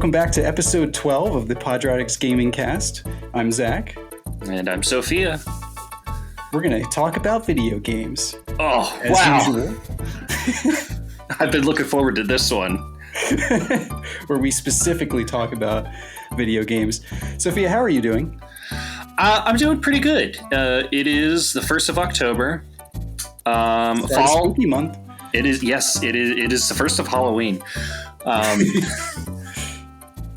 Welcome back to episode 12 of the Podratix Gaming Cast. I'm Zach. And I'm Sophia. We're going to talk about video games. Oh, as wow. I've been looking forward to this one. Where we specifically talk about video games. Sophia, how are you doing? I'm doing pretty good. It is the 1st of October. Fall. Spooky month. It is, yes, it is the 1st of Halloween.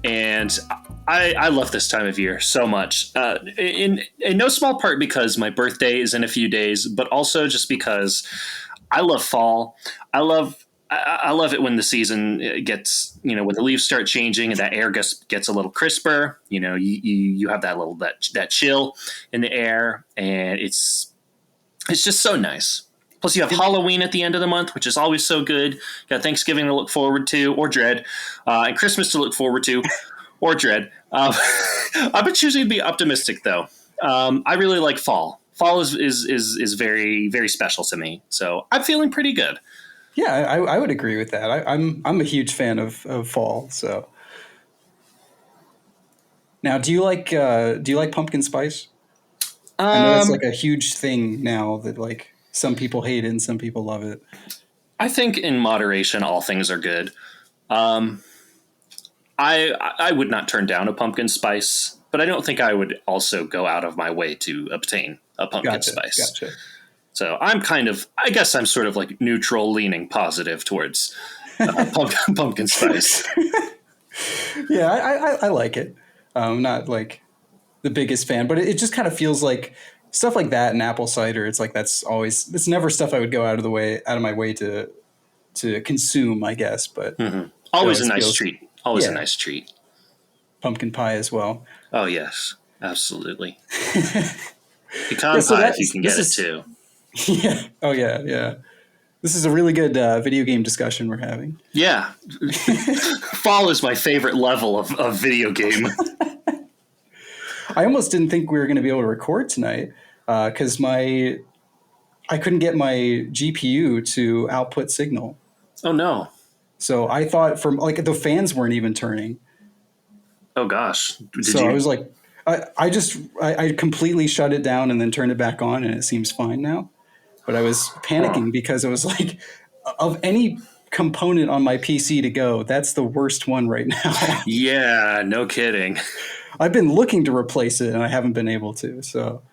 And I love this time of year so much. In no small part because my birthday is in a few days, but also just because I love fall. I love it when the season gets, when the leaves start changing and that air gets a little crisper. You have that chill in the air, and it's just so nice. Plus, you have Halloween at the end of the month, which is always so good. You got Thanksgiving to look forward to, or dread, and Christmas to look forward to, or dread. I've been choosing to be optimistic, though. I really like fall. Fall is very, very special to me, so I'm feeling pretty good. Yeah, I would agree with that. I'm a huge fan of fall. So now, do you like pumpkin spice? I know that's like a huge thing now that like some people hate it and some people love it. I think in moderation, all things are good. I would not turn down a pumpkin spice, but I don't think I would also go out of my way to obtain a pumpkin spice. Gotcha. So I guess I'm sort of like neutral, leaning positive towards pumpkin spice. Yeah, I like it. I'm not like the biggest fan, but it just kind of feels like stuff like that and apple cider. It's like it's never stuff I would go out of my way to consume, I guess. But always a nice treat. Always a nice treat. Pumpkin pie as well. Oh yes, absolutely. Pecan pie if you can get it too. Yeah. Oh yeah. This is a really good video game discussion we're having. Yeah. Fall is my favorite level of video game. I almost didn't think we were going to be able to record tonight because I couldn't get my GPU to output signal. Oh no. So I thought the fans weren't even turning. Oh gosh. I was like, I completely shut it down and then turned it back on, and it seems fine now. But I was panicking because it was like, of any component on my PC to go, that's the worst one right now. Yeah, no kidding. I've been looking to replace it and I haven't been able to. So,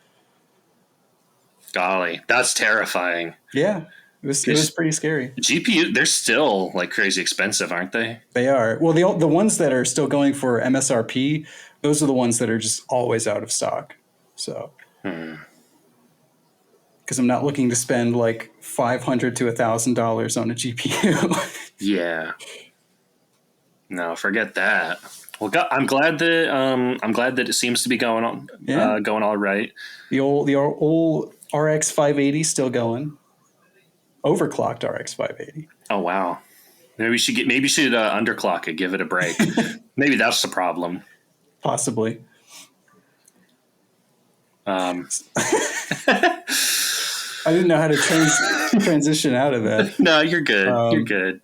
golly, that's terrifying. Yeah, it was pretty scary. GPU, they're still like crazy expensive, aren't they? They are. Well, the ones that are still going for MSRP, those are the ones that are just always out of stock. So, because I'm not looking to spend like $500 to $1,000 on a GPU. Yeah. No, forget that. Well, I'm glad that it seems to be going on, going all right. The old RX 580 still going. Overclocked RX 580. Oh wow! Maybe we should underclock it, give it a break. Maybe that's the problem. Possibly. I didn't know how to transition out of that. No, you're good. You're good.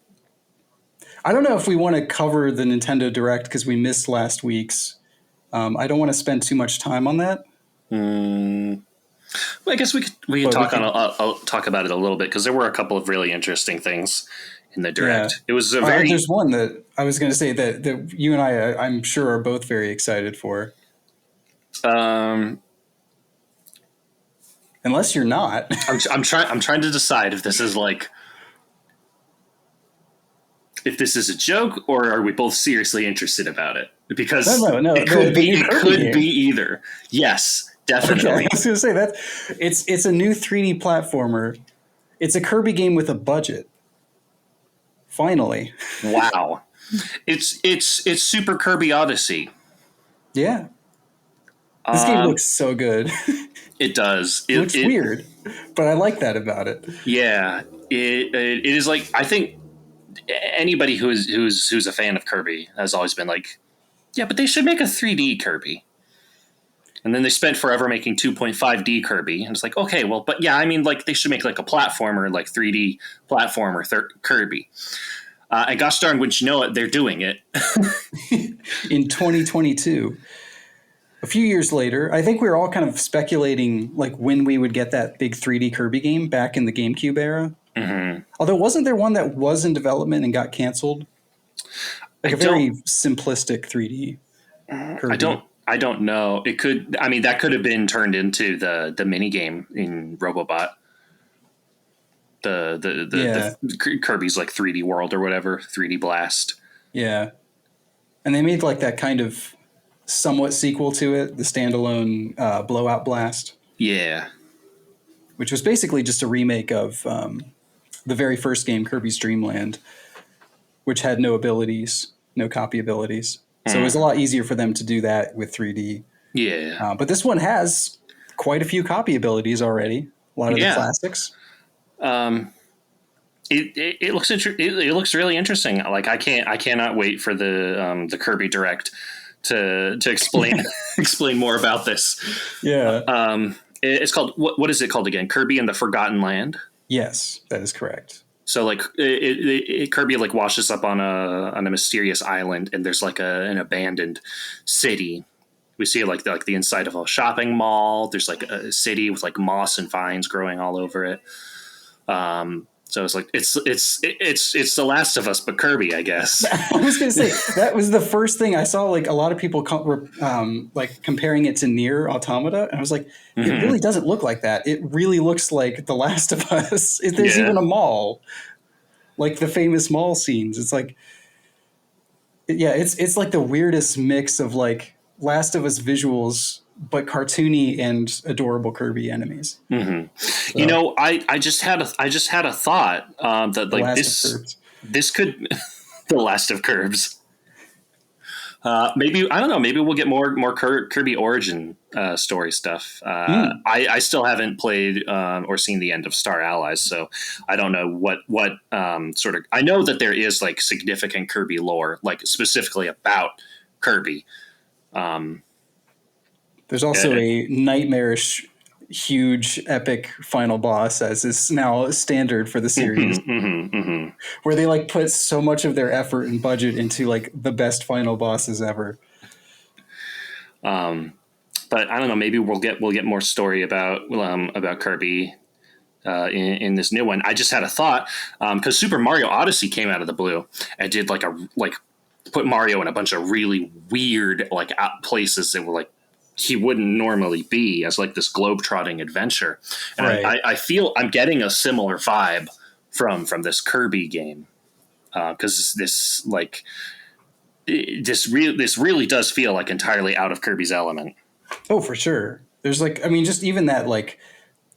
I don't know if we want to cover the Nintendo Direct because we missed last week's. I don't want to spend too much time on that. Well, I guess we can talk about it a little bit because there were a couple of really interesting things in the Direct. Yeah. It was a very. There's one that I was going to say that you and I'm sure, are both very excited for. Unless you're not. I'm trying to decide if this is like. If this is a joke, or are we both seriously interested about it? Because no. It could be either. Yes, definitely. Okay, I was going to say that it's a new 3D platformer. It's a Kirby game with a budget. Finally. Wow. It's Super Kirby Odyssey. Yeah. This game looks so good. It does. It looks weird, but I like that about it. Yeah. It is like, I think anybody who's a fan of Kirby has always been like, yeah, but they should make a 3D Kirby. And then they spent forever making 2.5D Kirby. And it's like, okay, well, but yeah, I mean, like they should make like a platformer, like 3D platformer Kirby. And gosh darn, wouldn't you know it, they're doing it. In 2022. A few years later, I think we were all kind of speculating like when we would get that big 3D Kirby game back in the GameCube era. Mm-hmm. Although wasn't there one that was in development and got canceled? Like a very simplistic 3D Kirby. I don't know. It could. I mean, that could have been turned into the mini game in Robobot. The Kirby's like 3D World or whatever, 3D Blast. Yeah, and they made like that kind of somewhat sequel to it, the standalone Blowout Blast. Yeah, which was basically just a remake of the very first game, Kirby's Dream Land, which had no abilities, no copy abilities. So it was a lot easier for them to do that with 3D. Yeah. But this one has quite a few copy abilities already. A lot of the classics. It looks it looks really interesting. Like I cannot wait for the Kirby Direct to explain explain more about this. Yeah. It's called what is it called again? Kirby and the Forgotten Land. Yes, that is correct. So like Kirby like washes up on a mysterious island, and there's like an abandoned city. We see like the inside of a shopping mall. There's like a city with like moss and vines growing all over it. So it's like it's The Last of Us, but Kirby, I guess. I was going to say that was the first thing I saw. Like a lot of people like comparing it to Nier Automata, and I was like, it really doesn't look like that. It really looks like The Last of Us. There's even a mall, like the famous mall scenes. It's like, yeah, it's like the weirdest mix of like Last of Us visuals, but cartoony and adorable Kirby enemies. Mm-hmm. So, you know, I just had a thought that like this could The Last of Curbs. Maybe I don't know. Maybe we'll get more Kirby origin story stuff. I still haven't played or seen the end of Star Allies, so I don't know what sort of. I know that there is like significant Kirby lore, like specifically about Kirby. There's also a nightmarish, huge, epic final boss, as is now standard for the series, where they like put so much of their effort and budget into like the best final bosses ever. But I don't know. Maybe we'll get more story about Kirby in this new one. I just had a thought because Super Mario Odyssey came out of the blue and did put Mario in a bunch of really weird like places that were like he wouldn't normally be as like this globe-trotting adventure. And right. I feel I'm getting a similar vibe from this Kirby game. Cause this really does feel like entirely out of Kirby's element. Oh, for sure. There's like, I mean, just even that, like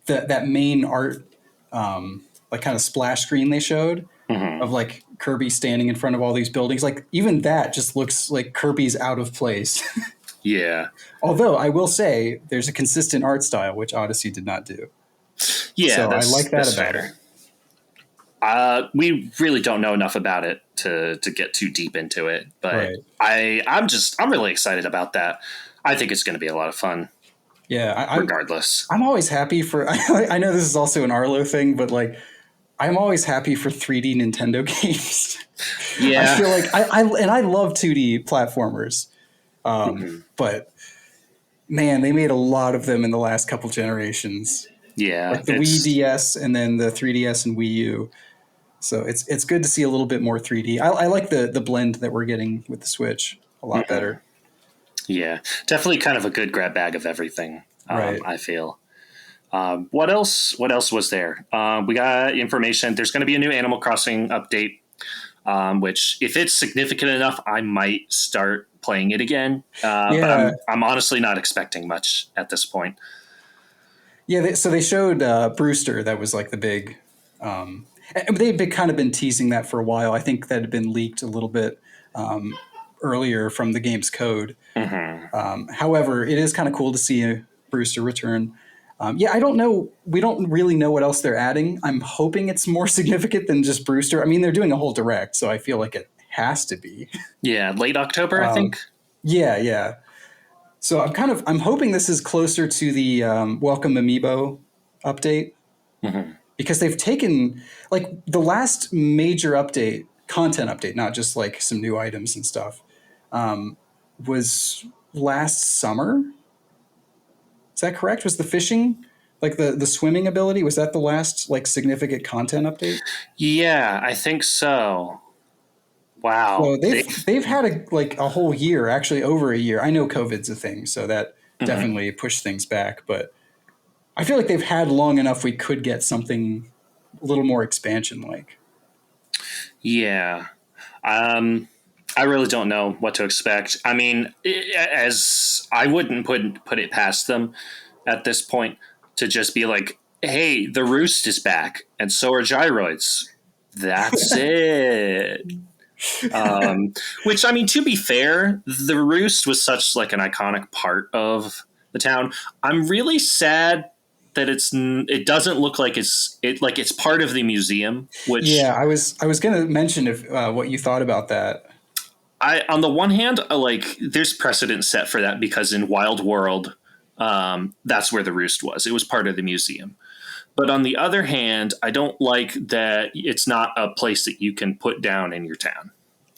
that main art, like kind of splash screen they showed of like Kirby standing in front of all these buildings. Like even that just looks like Kirby's out of place. Yeah. Although I will say there's a consistent art style, which Odyssey did not do. Yeah. So I like that about it. We really don't know enough about it to get too deep into it, but right. I'm really excited about that. I think it's going to be a lot of fun. Yeah. Regardless. I'm always happy for, I know this is also an Arlo thing, but like, I'm always happy for 3D Nintendo games. Yeah. I feel like I love 2D platformers. But man, they made a lot of them in the last couple generations. Yeah. Like the Wii DS and then the 3DS and Wii U. So it's good to see a little bit more 3D. I like the blend that we're getting with the Switch a lot better. Yeah, definitely kind of a good grab bag of everything. Right. I feel. What else was there? We got information. There's going to be a new Animal Crossing update, which if it's significant enough, I might start playing it again. But I'm honestly not expecting much at this point. Yeah, so they showed Brewster. That was like the big. They've kind of been teasing that for a while. I think that had been leaked a little bit earlier from the game's code. However, it is kind of cool to see Brewster return. I don't know. We don't really know what else they're adding. I'm hoping it's more significant than just Brewster. I mean, they're doing a whole direct, so I feel like it has to be. Yeah, late October, I think. Yeah. So I'm hoping this is closer to the Welcome Amiibo update because they've taken like the last major update content update, not just like some new items and stuff, was last summer. Is that correct? Was the fishing, like the swimming ability, was that the last like significant content update? Yeah, I think so. Wow. So they've had a whole year, actually over a year. I know COVID's a thing, so that Mhm. definitely pushed things back, but I feel like they've had long enough we could get something a little more expansion like. Yeah. Um, I really don't know what to expect. I mean, as I wouldn't put it past them at this point to just be like, "Hey, the roost is back, and so are gyroids." That's it. Which, I mean, to be fair, the roost was such like an iconic part of the town. I'm really sad that it doesn't look like it's part of the museum, which Yeah, I was gonna mention if what you thought about that. I, on the one hand, like there's precedent set for that because in Wild World, that's where the roost was. It was part of the museum. But on the other hand, I don't like that it's not a place that you can put down in your town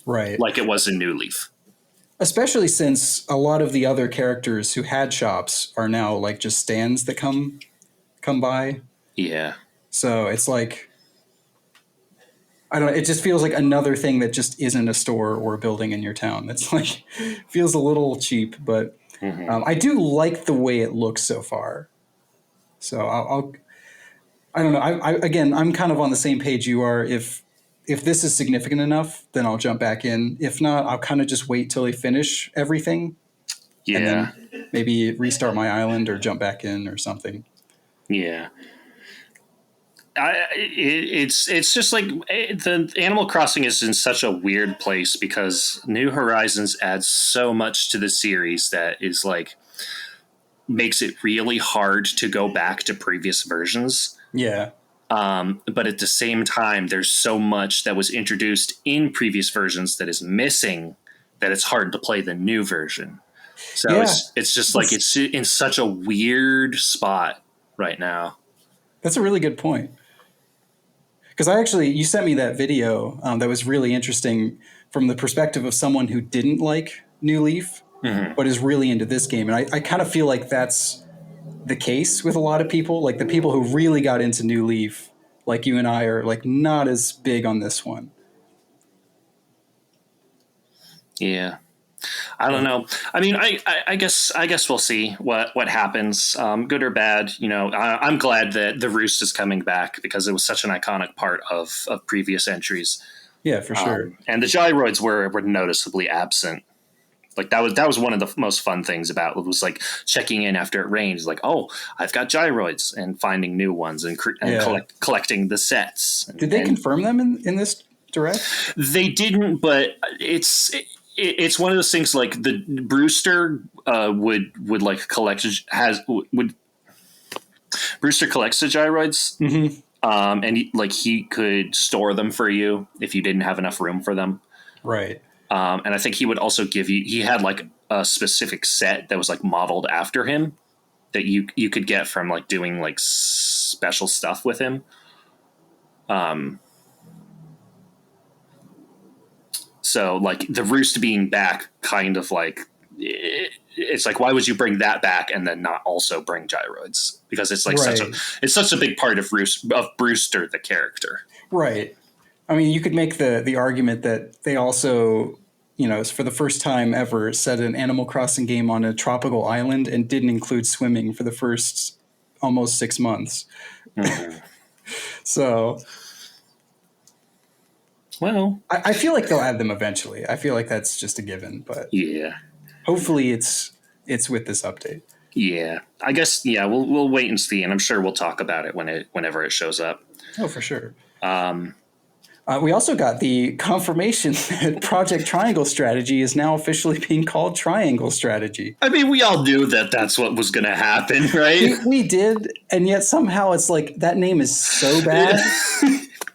Right. like it was in New Leaf. Especially since a lot of the other characters who had shops are now like just stands that come by. Yeah. So it's like I don't know, it just feels like another thing that just isn't a store or a building in your town. It's like feels a little cheap, but Mm-hmm. I do like the way it looks so far. So I don't know. Again, I'm kind of on the same page you are. If this is significant enough, then I'll jump back in. If not, I'll kind of just wait till they finish everything and Yeah. then maybe restart my island or jump back in or something. Yeah. It's just like the Animal Crossing is in such a weird place because New Horizons adds so much to the series that is like makes it really hard to go back to previous versions. Yeah. But at the same time, there's so much that was introduced in previous versions that is missing that it's hard to play the new version. So Yeah. it's just like it's in such a weird spot right now. That's a really good point. Because you sent me that video that was really interesting from the perspective of someone who didn't like New Leaf, Mm-hmm. but is really into this game. And I kind of feel like that's the case with a lot of people. Like the people who really got into New Leaf, like you and I, are like not as big on this one. Yeah. I don't know. I mean, I guess we'll see what happens, good or bad. You know, I'm glad that the roost is coming back because it was such an iconic part of previous entries. Yeah, for sure. And the gyroids were noticeably absent. Like that was one of the most fun things about it was like checking in after it rains. Like, oh, I've got gyroids and finding new ones and collecting the sets. Did they confirm them in this direct? They didn't, but it's one of those things like the Brewster would like collect would Brewster collects the gyroids, Mm-hmm. and he could store them for you if you didn't have enough room for them. Right. And I think he would also give you. He had like a specific set that was like modeled after him that you could get from like doing like special stuff with him. So like the roost being back, kind of like it's like why would you bring that back and then not also bring gyroids because it's like Right. it's such a big part of Brewster the character. Right. I mean, you could make the argument that they also, for the first time ever, set an Animal Crossing game on a tropical island and didn't include swimming for the first almost 6 months. Mm-hmm. So Well, I feel like they'll add them eventually. I feel like that's just a given, but yeah. hopefully it's with this update. Yeah, I guess. Yeah, we'll wait and see, and I'm sure we'll talk about it whenever it shows up. Oh, for sure. We also got the confirmation that Project Triangle Strategy is now officially being called Triangle Strategy. I mean, we all knew that that's what was going to happen, right? We did, and yet somehow it's like that name is so bad.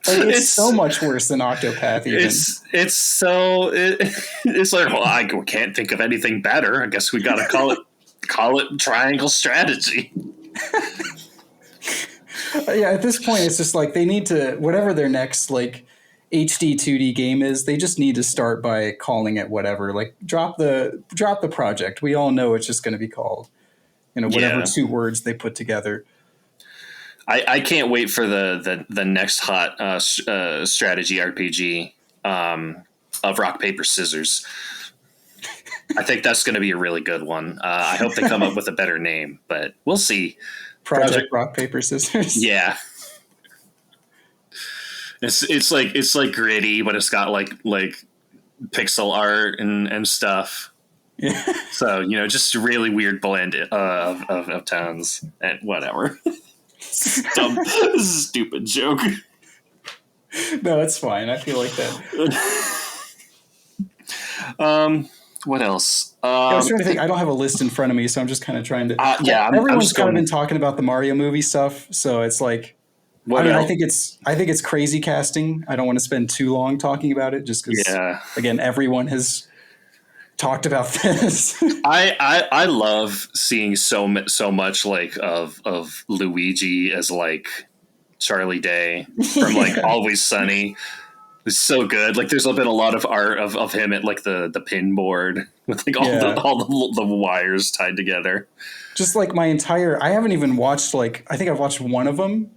Like it's so much worse than Octopath. Even it's like, well, I can't think of anything better. I guess we got to call it Triangle Strategy. Yeah, at this point, it's just like they need to whatever their next like HD 2D game is, they just need to start by calling it whatever. Like drop the project. We all know it's just going to be called, whatever Yeah. two words they put together. I can't wait for the next hot strategy RPG of rock paper scissors. I think that's going to be a really good one. I hope they come up with a better name, but we'll see. Project Rock Paper Scissors. Yeah, it's like gritty, but it's got like pixel art and stuff. Yeah. So just a really weird blend of tones and whatever. This is a stupid joke. No, it's fine. I feel like that. What else? I was trying to think. I don't have a list in front of me, so I'm just kind of trying to. I'm Everyone's just kind of going. been talking about the Mario movie stuff, so it's like. What I else? think it's crazy casting. I don't want to spend too long talking about it, just because. Yeah. Again, everyone has talked about this. I love seeing so much like of Luigi as like Charlie Day from like Yeah. Always Sunny. It's so good. Like there's been a lot of art of him at like the pin board with like all the wires tied together. Just like I haven't even watched I think I've watched one of them,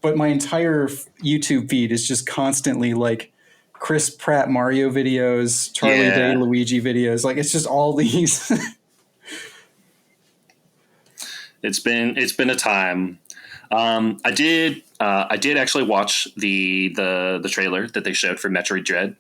but my entire YouTube feed is just constantly like Chris Pratt Mario videos, Charlie Day Luigi videos. Like it's just all these. It's been a time. I did actually watch the trailer that they showed for Metroid Dread.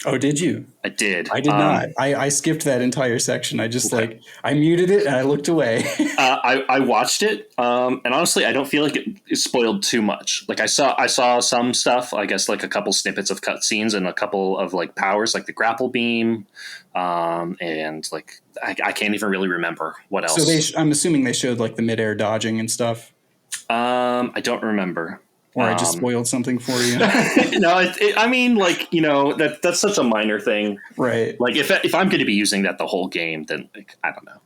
Oh, did you? I did. I did not. I skipped that entire section. I just I muted it and I looked away. I watched it, and honestly, I don't feel like it spoiled too much. Like I saw some stuff. I guess like a couple snippets of cutscenes and a couple of like powers, like the grapple beam, and like I can't even really remember what else. So I'm assuming they showed like the midair dodging and stuff. I don't remember. Or I just spoiled something for you. No, I mean, like, that's such a minor thing. Right. Like, if I'm going to be using that the whole game, then, like, I don't know.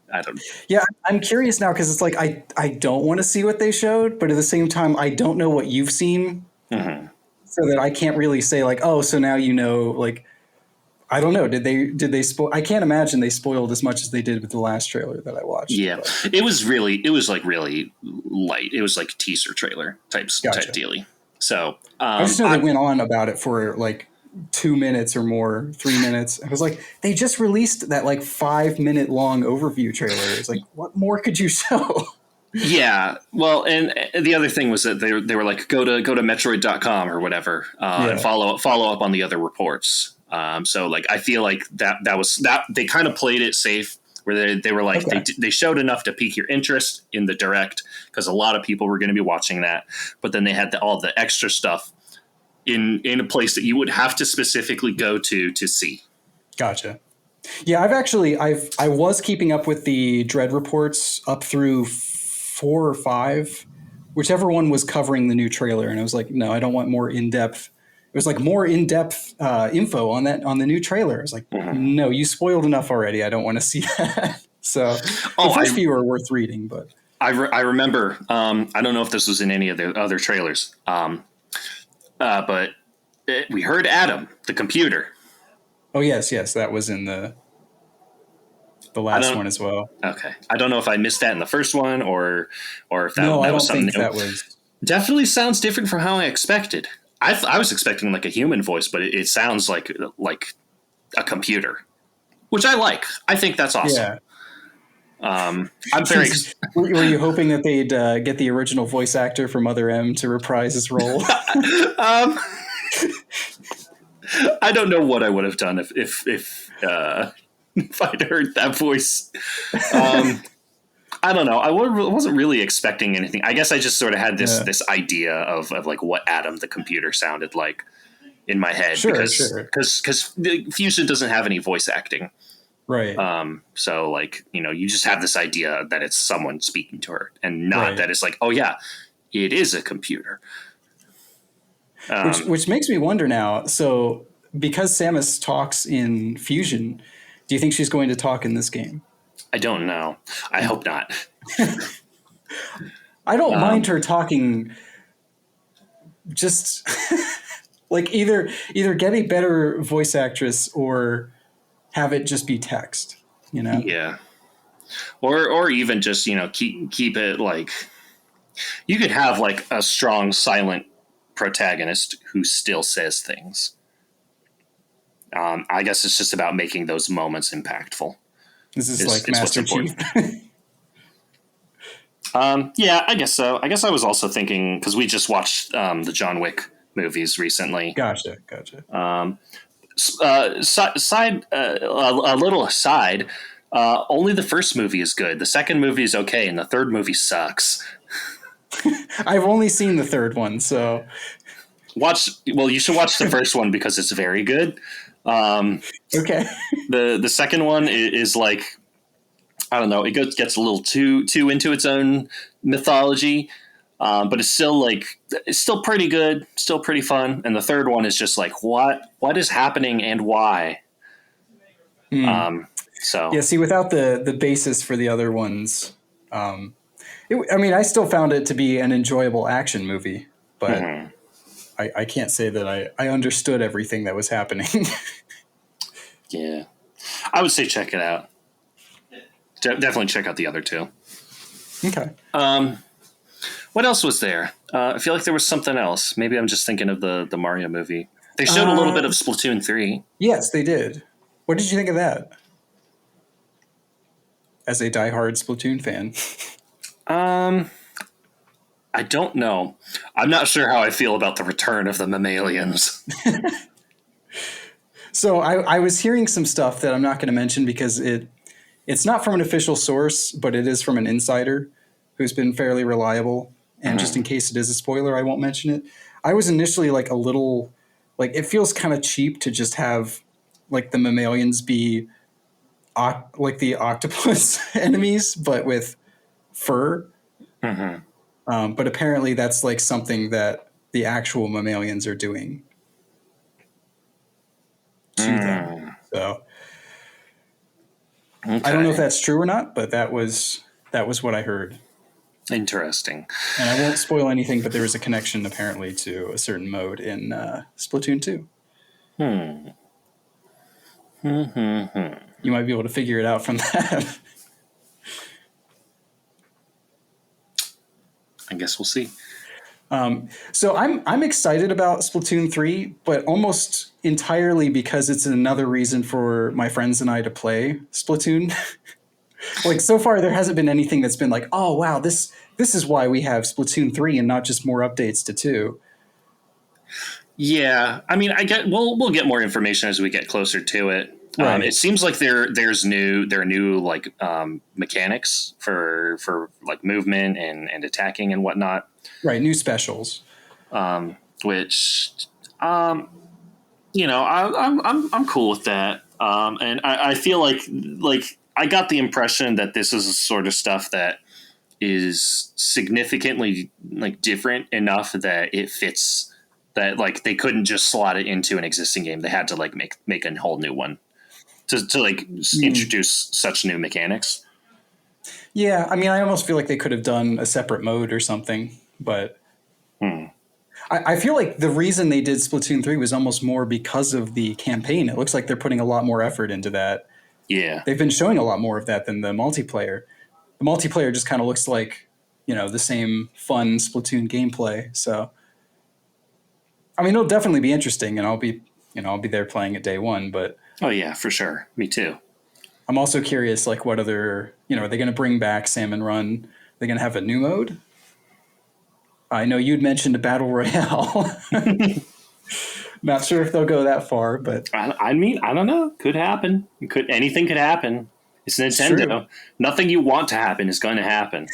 Yeah, I'm curious now because it's like I don't want to see what they showed, but at the same time, I don't know what you've seen. Mm-hmm. So that I can't really say, like, oh, so now like, I don't know. Did they spoil? I can't imagine they spoiled as much as they did with the last trailer that I watched. Yeah, but it was like really light. It was like teaser trailer type dealy. So I just know they went on about it for like 2 minutes or more, 3 minutes. I was like, they just released that like 5 minute long overview trailer. It's like, what more could you show? Yeah, well, and the other thing was that they were like, go to Metroid.com or whatever, and follow up on the other reports. So like I feel like that was they kind of played it safe, where they were like they showed enough to pique your interest in the direct because a lot of people were going to be watching that, but then they had all the extra stuff in a place that you would have to specifically go to see. Gotcha. Yeah, I was keeping up with the Dread reports up through 4 or 5, whichever one was covering the new trailer, and I was like, no, I don't want more in-depth. It was like more in-depth info on the new trailer. I was like, no, you spoiled enough already. I don't want to see that. So the first few are worth reading, but I remember. I don't know if this was in any of the other trailers, but we heard Adam, the computer. Oh yes, that was in the last one as well. Okay, I don't know if I missed that in the first one or if that I was don't something think new. that was. Definitely sounds different from how I expected. I was expecting like a human voice, but it sounds like a computer, which I like. I think that's awesome. Yeah. I'm very. Were you hoping that they'd get the original voice actor from Mother M to reprise his role? I don't know what I would have done if I'd heard that voice. I don't know. I wasn't really expecting anything. I guess I just sort of had this idea of like what Adam the computer sounded like in my head. Because Fusion doesn't have any voice acting. Right. So like, you just have this idea that it's someone speaking to her and not that it's like, oh yeah, it is a computer. Which makes me wonder now. So because Samus talks in Fusion, do you think she's going to talk in this game? I don't know. I hope not. I don't mind her talking. Just Like either get a better voice actress or have it just be text, you know? Yeah. Or even just, keep it like you could have like a strong silent protagonist who still says things. I guess it's just about making those moments impactful. This is Is like is what's Master Chief. important. Yeah, I guess so. I guess I was also thinking because we just watched the John Wick movies recently. Gotcha. A little aside. Only the first movie is good. The second movie is okay, and the third movie sucks. I've only seen the third one, so You should watch the first one because it's very good. okay. The second one is like, I don't know, gets a little too into its own mythology, but it's still pretty good, still pretty fun. And the third one is just like, what is happening and why? So Yeah, see, without the basis for the other ones, I mean, I still found it to be an enjoyable action movie, but I can't say that I understood everything that was happening. yeah, I would say check it out. Definitely check out the other two. Okay. What else was there? I feel like there was something else. Maybe I'm just thinking of the Mario movie. They showed a little bit of Splatoon 3. Yes, they did. What did you think of that? As a diehard Splatoon fan. I don't know. I'm not sure how I feel about the return of the mammalians. So I was hearing some stuff that I'm not going to mention because it's not from an official source, but it is from an insider who's been fairly reliable. And just in case it is a spoiler, I won't mention it. I was initially like a little, like it feels kind of cheap to just have like the mammalians be like the octopus enemies, but with fur. But apparently that's like something that the actual mammalians are doing to them. So Okay. I don't know if that's true or not, but that was what I heard. Interesting. And I won't spoil anything, but there is a connection apparently to a certain mode in Splatoon 2. You might be able to figure it out from that. I guess we'll see. So I'm excited about Splatoon 3, but almost entirely because it's another reason for my friends and I to play Splatoon. Like so far there hasn't been anything that's been like, oh wow, this is why we have Splatoon 3 and not just more updates to 2. Yeah, I mean, we'll get more information as we get closer to it. Right. It seems like there are new like mechanics for like movement and attacking and whatnot. Right, new specials. Which I'm cool with that. And I feel like I got the impression that this is the sort of stuff that is significantly like different enough that it fits, that like they couldn't just slot it into an existing game. They had to like make a whole new one to like introduce such new mechanics. Yeah, I mean, I almost feel like they could have done a separate mode or something, but I feel like the reason they did Splatoon 3 was almost more because of the campaign. It looks like they're putting a lot more effort into that. Yeah. They've been showing a lot more of that than the multiplayer. The multiplayer just kind of looks like, the same fun Splatoon gameplay. So, I mean, it'll definitely be interesting, and I'll be there playing it day one. But Oh yeah, for sure. Me too. I'm also curious, like, what other, are they going to bring back Salmon Run? Are they going to have a new mode? I know you'd mentioned a battle royale. Not sure if they'll go that far, but I mean, I don't know. Could happen. Anything could happen. It's Nintendo. True. Nothing you want to happen is going to happen.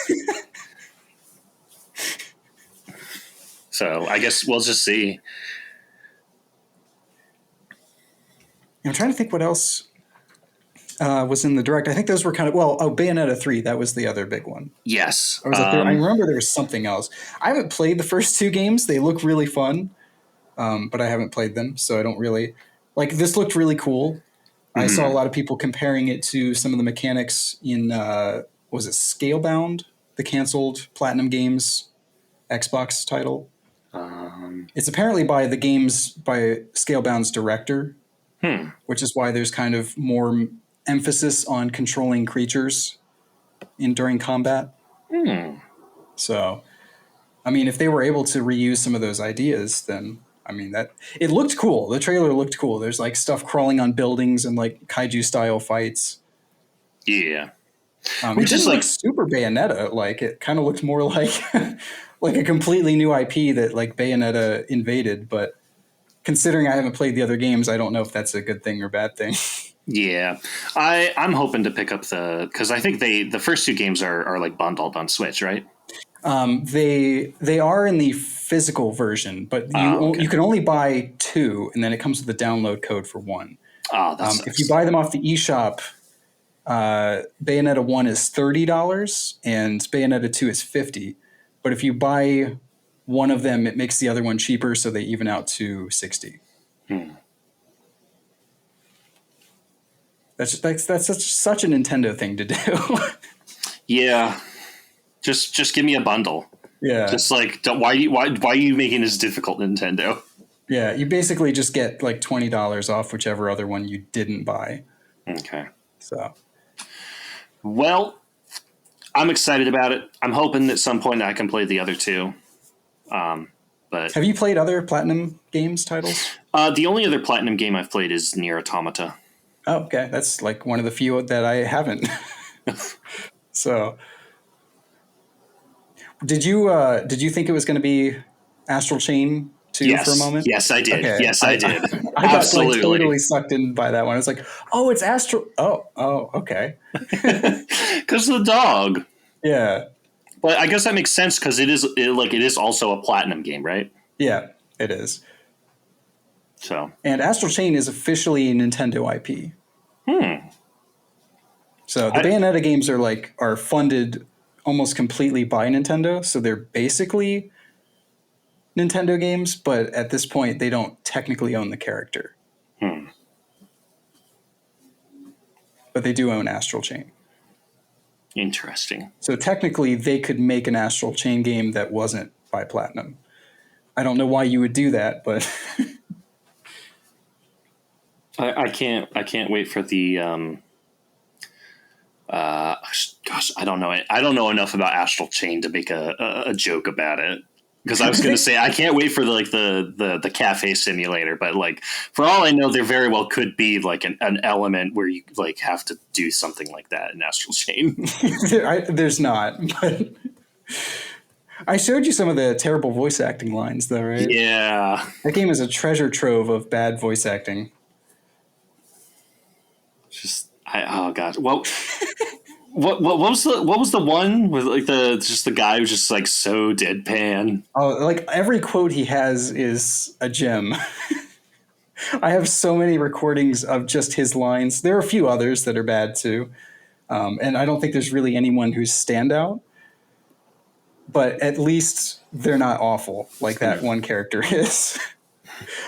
So I guess we'll just see. I'm trying to think what else was in the direct. I think those were kind of Bayonetta 3. That was the other big one. Yes. I remember there was something else. I haven't played the first two games. They look really fun, but I haven't played them, so I don't really like. This looked really cool. I saw a lot of people comparing it to some of the mechanics in was it Scalebound, the canceled Platinum Games Xbox title. It's apparently by Scalebound's director, Hmm. which is why there's kind of more emphasis on controlling creatures during combat. Hmm. So, I mean, if they were able to reuse some of those ideas, then I mean that it looked cool. The trailer looked cool. There's like stuff crawling on buildings and like kaiju style fights. Yeah. It Which is didn't look like, super Bayonetta. Like it kind of looked more like like a completely new IP that like Bayonetta invaded. But considering I haven't played the other games, I don't know if that's a good thing or bad thing. yeah, I'm hoping to pick up because I think the first two games are like bundled on Switch, right? They are in the physical version, but Oh, okay. you can only buy two, and then it comes with a download code for one. Oh, that If you sucks. buy them off the eShop, Bayonetta 1 is $30 and Bayonetta 2 is $50. But if you buy one of them, it makes the other one cheaper, so they even out to $60. Hmm. That's such a Nintendo thing to do. Yeah, just give me a bundle. Yeah. Just like why are you making this difficult, Nintendo? Yeah, you basically just get like $20 off whichever other one you didn't buy. Okay. So, Well, I'm excited about it. I'm hoping at some point I can play the other two. But have you played other Platinum Games titles? the only other Platinum game I've played is Nier Automata. Oh, okay. That's like one of the few that I haven't. So, did you think it was going to be Astral Chain 2 for a Yes, moment? yes, I did. Okay. Yes, I did. I got like Absolutely. totally sucked in by that one. I was like, "Oh, it's Astral Oh, okay." Because the dog. Yeah. But I guess that makes sense because it is also a Platinum game, right? Yeah, it is. So, And Astral Chain is officially a Nintendo IP. hmm. So the I, Bayonetta games are funded almost completely by Nintendo, so they're basically Nintendo games, but at this point they don't technically own the character. hmm. But they do own Astral Chain. Interesting. So technically they could make an Astral Chain game that wasn't by Platinum. I don't know why you would do that, but I can't wait for the gosh, I don't know. I don't know enough about Astral Chain to make a joke about it. Because I was going to say I can't wait for the cafe simulator, but like for all I know, there very well could be like an element where you like have to do something like that in Astral Chain. there's not. But I showed you some of the terrible voice acting lines, though, right? Yeah, That game is a treasure trove of bad voice acting. oh god, well, what was the one with like the guy who's just like so deadpan? Oh, like every quote he has is a gem. I have so many recordings of just his lines. There are a few others that are bad too. And I don't think there's really anyone who's standout, but at least they're not awful like that one character is.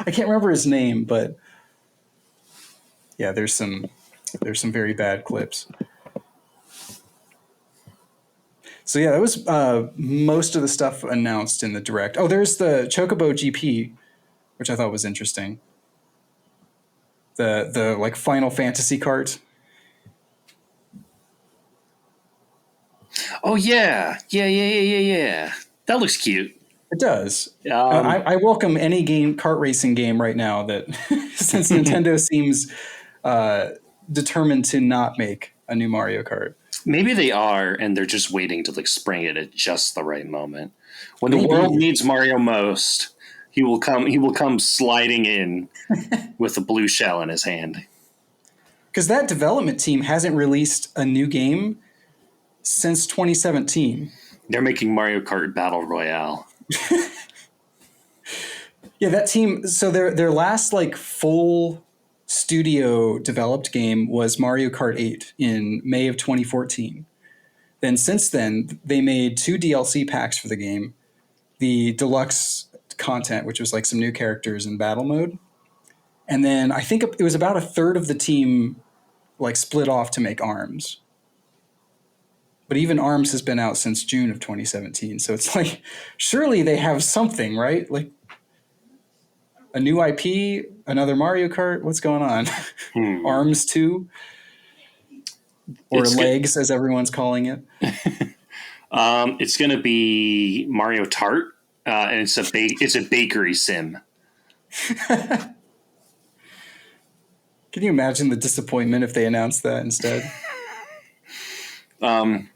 I can't remember his name, but yeah, there's some very bad clips. So yeah, that was most of the stuff announced in the direct. Oh, there's the Chocobo GP, which I thought was interesting. The like Final Fantasy cart. Oh yeah. That looks cute. It does. Um, I welcome any kart racing game right now that since Nintendo seems determined to not make a new Mario Kart. Maybe they are, and they're just waiting to like spring it at just the right moment. When the world Maybe. needs Mario most, he will come. He will come sliding in with a blue shell in his hand. Because that development team hasn't released a new game since 2017. They're making Mario Kart Battle Royale. Yeah, that team. So their last like full studio developed game was Mario Kart 8 in May of 2014. Then since then, they made two DLC packs for the game, the deluxe content, which was like some new characters in battle mode, and then I think it was about a third of the team like split off to make ARMS. But even ARMS has been out since June of 2017. So it's like, surely they have something, right? Like a new IP, another Mario Kart. What's going on? ARMS 2 or It's good. Legs, as everyone's calling it. It's going to be Mario Tart, and it's a bakery sim. Can you imagine the disappointment if they announced that instead? Um,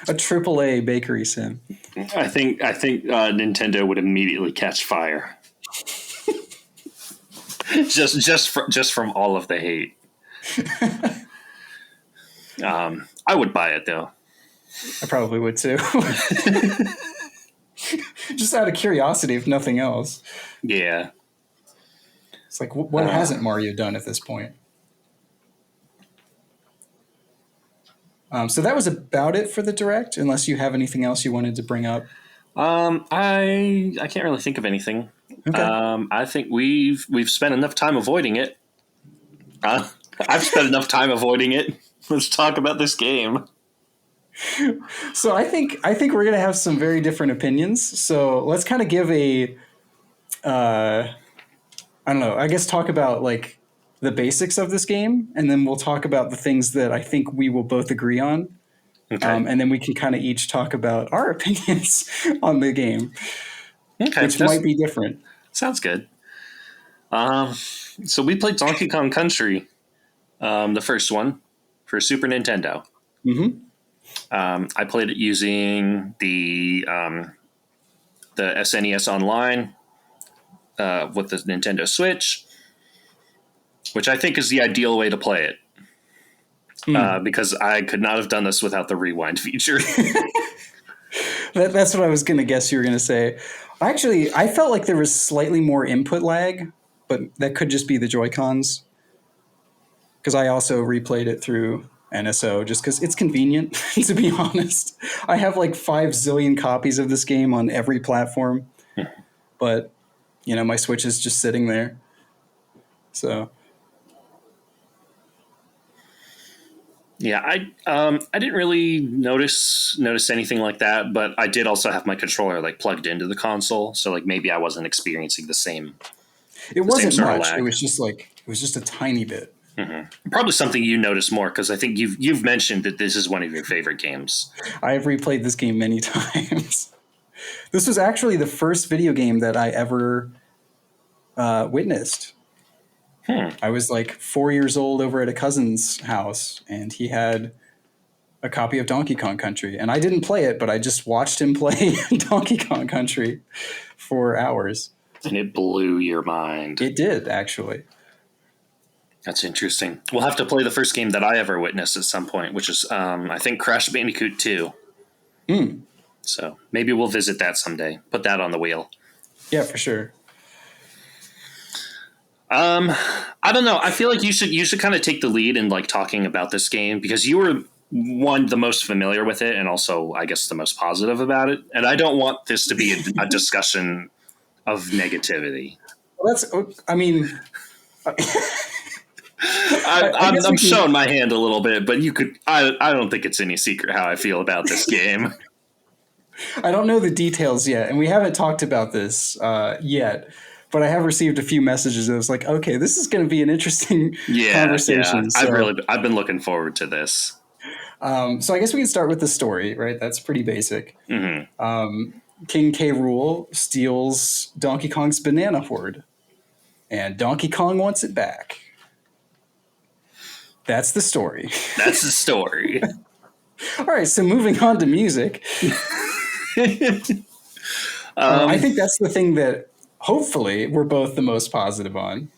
A AAA bakery sim. I think Nintendo would immediately catch fire. just from all of the hate. I would buy it though. I probably would too. Just out of curiosity, if nothing else. Yeah. It's like, what hasn't Mario done at this point? So that was about it for the Direct, unless you have anything else you wanted to bring up. I can't really think of anything. Okay. I think we've spent enough time avoiding it. I've spent enough time avoiding it. Let's talk about this game. So I think we're gonna have some very different opinions. So let's kind of give a, I don't know. I guess talk about like the basics of this game, and then we'll talk about the things that I think we will both agree on. Okay. And then we can kind of each talk about our opinions on the game, Okay. which might be different. Sounds good. So we played Donkey Kong Country, the first one for Super Nintendo. Mm-hmm. I played it using the SNES Online with the Nintendo Switch, which I think is the ideal way to play it. Because I could not have done this without the rewind feature. That's what I was going to guess you were going to say. Actually, I felt like there was slightly more input lag, but that could just be the Joy-Cons. Because I also replayed it through NSO just because it's convenient, to be honest. I have like 5 zillion copies of this game on every platform. But, you know, my Switch is just sitting there. So... Yeah, I didn't really notice anything like that, but I did also have my controller like plugged into the console, so like maybe I wasn't experiencing the same. It wasn't sort of much. lag. It was just a tiny bit. Mm-hmm. Probably something you notice more because I think you've mentioned that this is one of your favorite games. I have replayed this game many times. This was actually the first video game that I ever witnessed. I was like 4 years old over at a cousin's house, and he had a copy of Donkey Kong Country. And I didn't play it, but I just watched him play Donkey Kong Country for hours. And it blew your mind. It did, actually. That's interesting. We'll have to play the first game that I ever witnessed at some point, which is, I think, Crash Bandicoot 2. So maybe we'll visit that someday. Put that on the wheel. Yeah, for sure. I don't know. I feel like you should kind of take the lead in like talking about this game because you were the most familiar with it and also I guess the most positive about it. And I don't want this to be a discussion of negativity. Well, I mean, I'm showing my hand a little bit, but you could. I don't think it's any secret how I feel about this game. I don't know the details yet, and we haven't talked about this yet. But I have received a few messages that was like, okay, this is going to be an interesting conversation. Yeah. So, I've been looking forward to this. So I guess we can start with the story, right? That's pretty basic. Mm-hmm. King K. Rool steals Donkey Kong's banana hoard, and Donkey Kong wants it back. That's the story. That's the story. All right, so moving on to music. I think that's the thing that hopefully we're both the most positive on,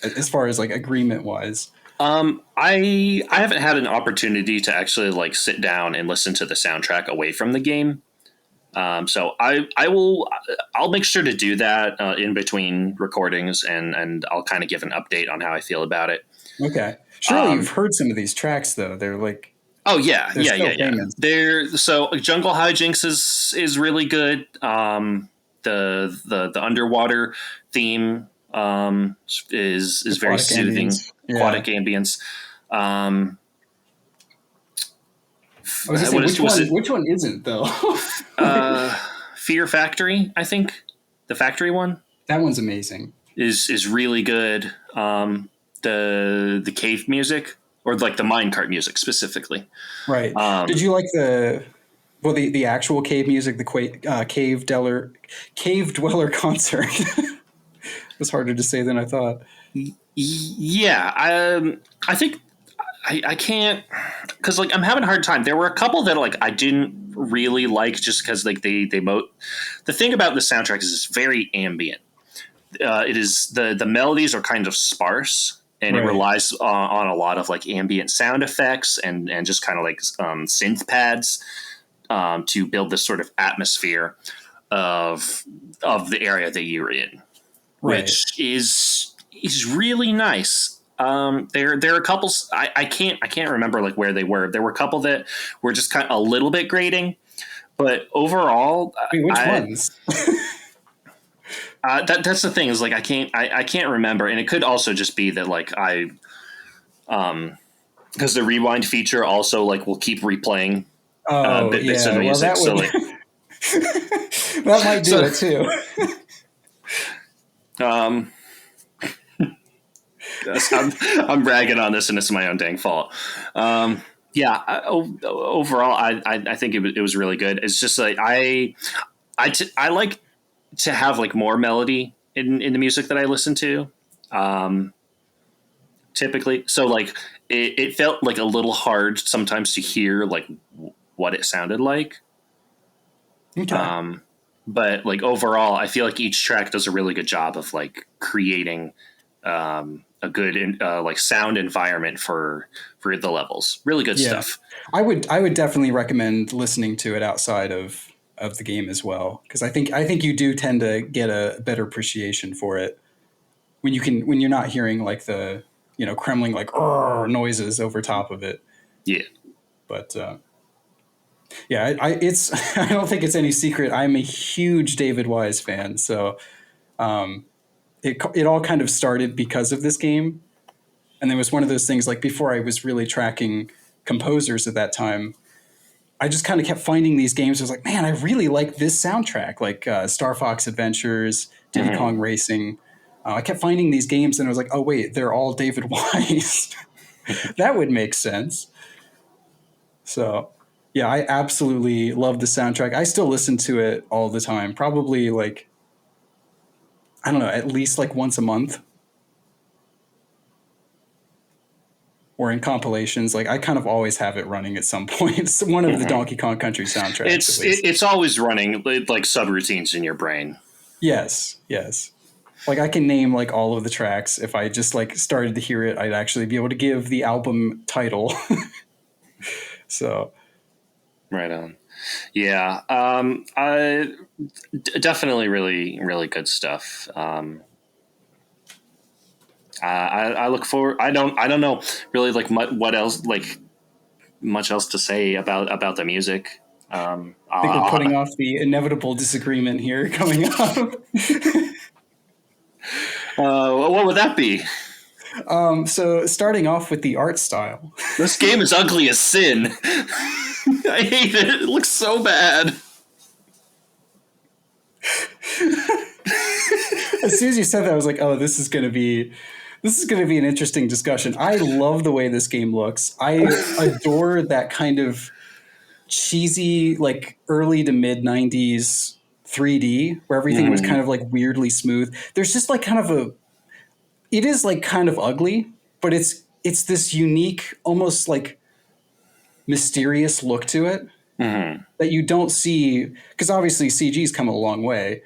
as far as like agreement wise. I haven't had an opportunity to actually like sit down and listen to the soundtrack away from the game. So I'll make sure to do that in between recordings and I'll kind of give an update on how I feel about it. Okay. Surely you've heard some of these tracks though. They're like, oh yeah. Famous. So Jungle Hijinks is really good. The underwater theme is very soothing. Ambience. Yeah. Aquatic ambience. I was just saying, what is was it? which one isn't though? Fear Factory, I think. The factory one That one's amazing. is really good. The cave music, or like the minecart music specifically. Right. Did Um, you like the actual cave music, the cave dweller concert? It was harder to say than I thought. yeah, I think I can't, because like I'm having a hard time. There were a couple that like I didn't really like just because like the thing about the soundtrack is it's very ambient. It is the melodies are kind of sparse, and it Right. relies on a lot of like ambient sound effects and just kind of like synth pads to build this sort of atmosphere of the area that you're in, Right. which is really nice. There are a couple. I can't remember like where they were. There were a couple that were just kind of a little bit grating, but overall, Wait, which ones? that's the thing is like I can't remember, and it could also just be that like because the rewind feature also like will keep replaying Oh, bits of yeah. the Well, music. that So would like that might do so it too. um, yes, I'm bragging on this, and it's my own dang fault. Yeah, overall, I think it was really good. It's just like I like to have like more melody in the music that I listen to. Um, typically, so like it felt like a little hard sometimes to hear like what it sounded like. Okay. Um, but like overall, I feel like each track does a really good job of like creating a good like sound environment for the levels. Really good Yeah. stuff. I would definitely recommend listening to it outside of the game as well, because I think you do tend to get a better appreciation for it when you're not hearing like the Kremling like noises over top of it. Yeah. But yeah, it's I don't think it's any secret. I'm a huge David Wise fan, so it all kind of started because of this game, and it was one of those things like before I was really tracking composers at that time. I just kind of kept finding these games. I was like, man, I really like this soundtrack, like Star Fox Adventures, Diddy Kong Mhm. Racing. I kept finding these games, and I was like, oh wait, they're all David Wise. That would make sense. So, yeah, I absolutely love the soundtrack. I still listen to it all the time. Probably like I don't know, at least like once a month, or in compilations. Like I kind of always have it running at some point. It's one of the Mhm. Donkey Kong Country soundtracks, at least. It's always running like subroutines in your brain. Yes, yes. Like I can name like all of the tracks. If I just like started to hear it, I'd actually be able to give the album title. So Right on. Yeah. Definitely really good stuff. I look forward. I don't know really like what else like much else to say about the music. I think we're putting off the inevitable disagreement here coming up. what would that be? So starting off with the art style. This game is ugly as sin. I hate it. It looks so bad. As soon as you said that, I was like, oh, this is going to be an interesting discussion. I love the way this game looks. I adore that kind of cheesy, like early to mid 90s 3D where everything was kind Mm, of like weirdly smooth. There's just like kind of it is like kind of ugly, but it's this unique, almost like mysterious look to it mm, that you don't see, because obviously CG's come a long way.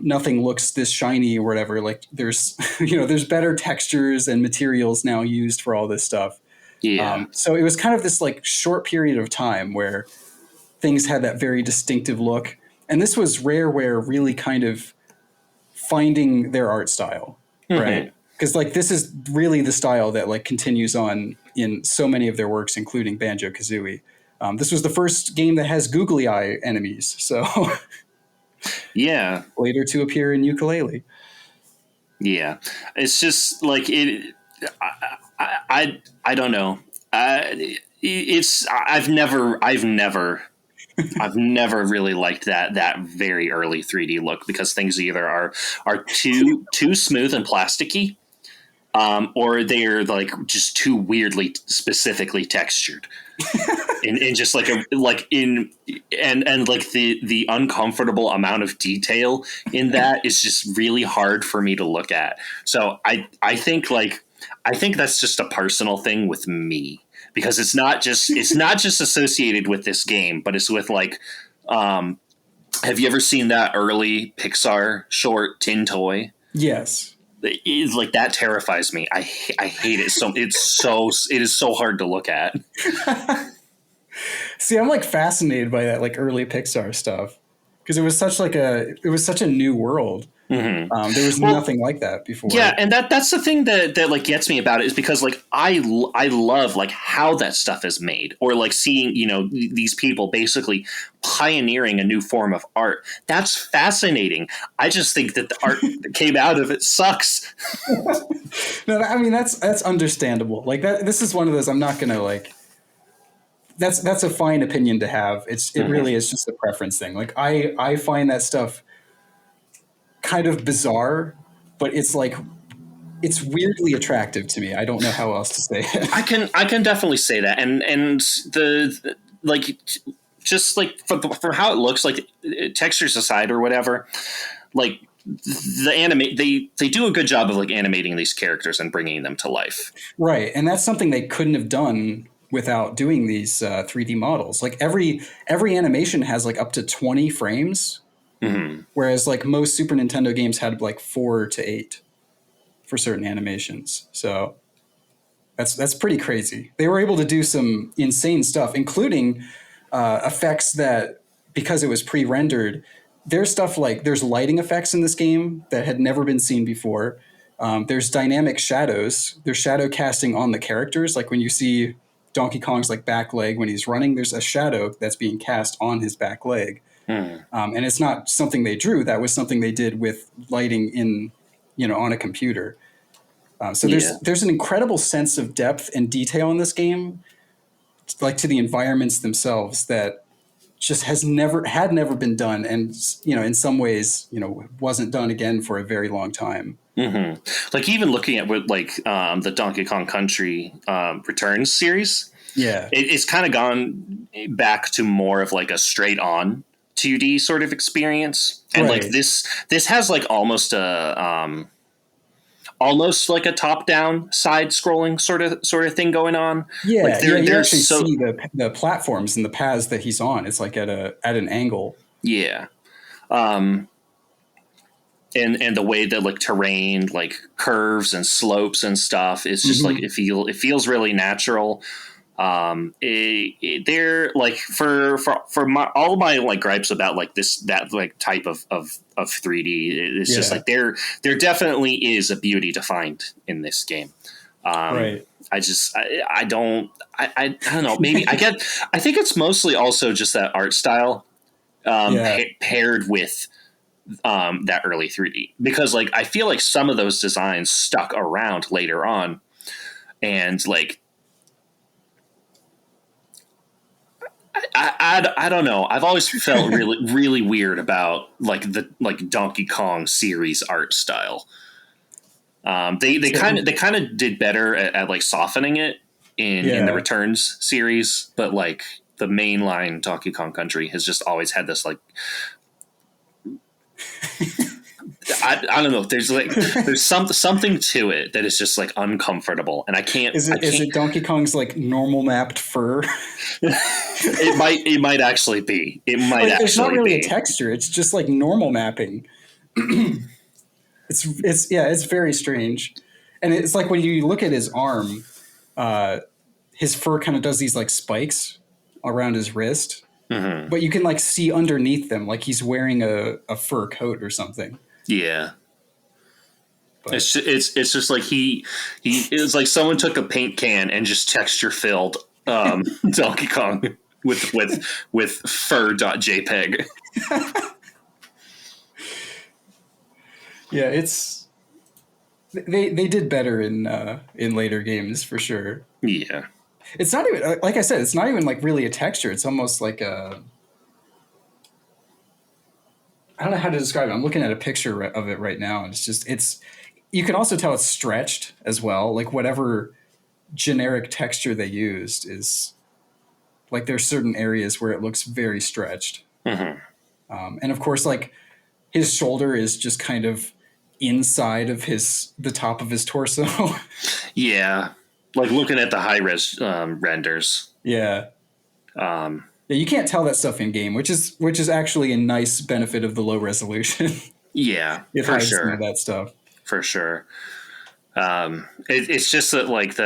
Nothing looks this shiny or whatever. Like there's there's better textures and materials now used for all this stuff. yeah. So it was kind of this like short period of time where things had that very distinctive look, and this was Rareware really kind of finding their art style, Hmm. right? Because like this is really the style that like continues on in so many of their works, including Banjo Kazooie. This was the first game that has googly eye enemies, so Yeah. later to appear in Ukulele. Yeah. It's just like it. I don't know. it's I've never really liked that very early 3D look, because things either are too smooth and plasticky, or they're like just too weirdly specifically textured, and just like a like in and like the uncomfortable amount of detail in that is just really hard for me to look at. So I think that's just a personal thing with me, because it's not just associated with this game, but it's with like, have you ever seen that early Pixar short Tin Toy? Yes. It's like that terrifies me. I hate it so. It is so hard to look at. See, I'm like fascinated by that like early Pixar stuff because it was such a new world. Mm-hmm. There was Well, nothing like that yeah, before. and that's the thing that like gets me about it, is because like I love like how that stuff is made, or like seeing, you know, these people basically pioneering a new form of art. That's fascinating. I just think that the art that came out of it sucks. No, I mean that's understandable. Like that, this is one of those. I'm not gonna like. That's a fine opinion to have. It Mm-hmm. really is just a preference thing. Like I find that stuff kind of bizarre, but it's like it's weirdly attractive to me. I don't know how else to say it. I can definitely say that, and like just like from how it looks, like textures aside or whatever, like the animate they do a good job of like animating these characters and bringing them to life. Right, and that's something they couldn't have done without doing these 3D models. Like every animation has like up to 20 frames, Mm-hmm. whereas like most Super Nintendo games had like 4 to 8 for certain animations. So that's pretty crazy. They were able to do some insane stuff, including effects that, because it was pre-rendered, there's stuff like there's lighting effects in this game that had never been seen before. There's dynamic shadows. There's shadow casting on the characters. Like when you see Donkey Kong's like back leg when he's running, there's a shadow that's being cast on his back leg, Mm. and it's not something they drew. That was something they did with lighting in, on a computer. So Yeah. there's an incredible sense of depth and detail in this game, like to the environments themselves, that just had never been done, and in some ways wasn't done again for a very long time. Mm-hmm. Like even looking at what like the Donkey Kong Country Returns series, Yeah, it's kind of gone back to more of like a straight on 2D sort of experience, and like right. this has like almost like a top down side scrolling sort of thing going on. Like Yeah, you there's actually so see the platforms and the paths that he's on. It's like at an angle. yeah. Um, and the way that like terrain like curves and slopes and stuff is just like Hmm. it feels really natural. They're like for all my like gripes about like that like type of 3D, it's just Yeah, like there definitely is a beauty to find in this game. um right. I don't I don't know, maybe I think it's mostly also just that art style, Yeah, paired with that early 3D, because like I feel like some of those designs stuck around later on, and like I don't know. I've always felt really weird about like the like Donkey Kong series art style. so, they kind of did better at like softening it in the yeah. Returns series, but like the mainline Donkey Kong Country has just always had this like I don't know. There's something to it that is just like uncomfortable, and I Is can't. it Donkey Kong's like normal mapped fur? It might actually be. It might Like there's not actually really a be. texture. It's just like normal mapping. It's very strange, and it's like when you look at his arm, uh, his fur kind of does these like spikes around his wrist, Hmm. but you can like see underneath them, like he's wearing a fur coat or something. Yeah. But It's just like he it's like someone took a paint can and just texture filled Donkey Kong with fur.jpg. yeah, they did better in later games for sure. Yeah. It's not even, like I said, it's not even like really a texture. It's almost like a, I don't know how to describe it. I'm looking at a picture of it right now, and you can also tell it's stretched as well. Like whatever generic texture they used is like there's certain areas where it looks very stretched. Mm-hmm. And of course, like his shoulder is just kind of inside of the top of his torso. Yeah, like looking at the high res renders. Yeah. Um, Yeah, you can't tell that stuff in game, which is actually a nice benefit of the low resolution. yeah, It for hides some of sure, that stuff. for sure. It's just that like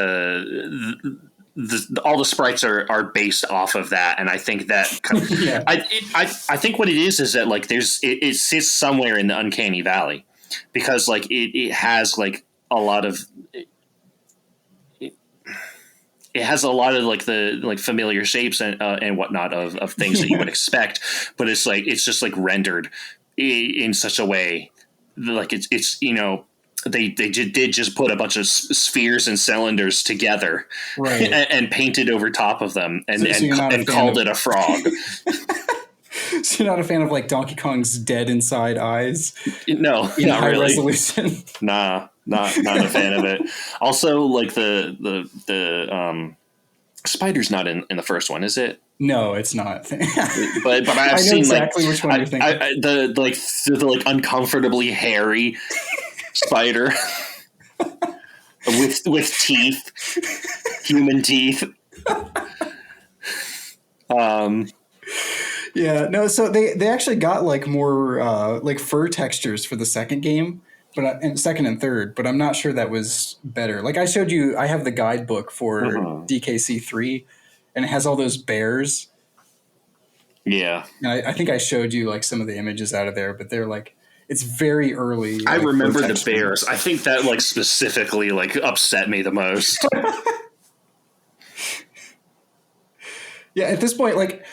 all the sprites are based off of that, and I think that Yeah. I think what it is that like it sits somewhere in the uncanny valley, because like it has like a lot of it has a lot of like the like familiar shapes and whatnot of things that you would expect, but it's just like rendered in such a way like it's did just put a bunch of spheres and cylinders together, Right. and painted over top of them and of called it a frog. So you're not a fan of like Donkey Kong's dead inside eyes No, in not high really. resolution? Nah, not a fan of it. Also, like the spider's not in the first one, is it? No, it's not. But I've I know seen exactly like which one you're thinking. the uncomfortably hairy spider with teeth, human teeth. Yeah, no. So they actually got like more like fur textures for the second game, and second and third. But I'm not sure that was better. Like I showed you, I have the guidebook for DKC3, and it has all those bears. Yeah, And I think I showed you like some of the images out of there, but they're like it's very early. I like, remember fur the texture. bears. I think that like specifically like upset me the most. Yeah, at this point, like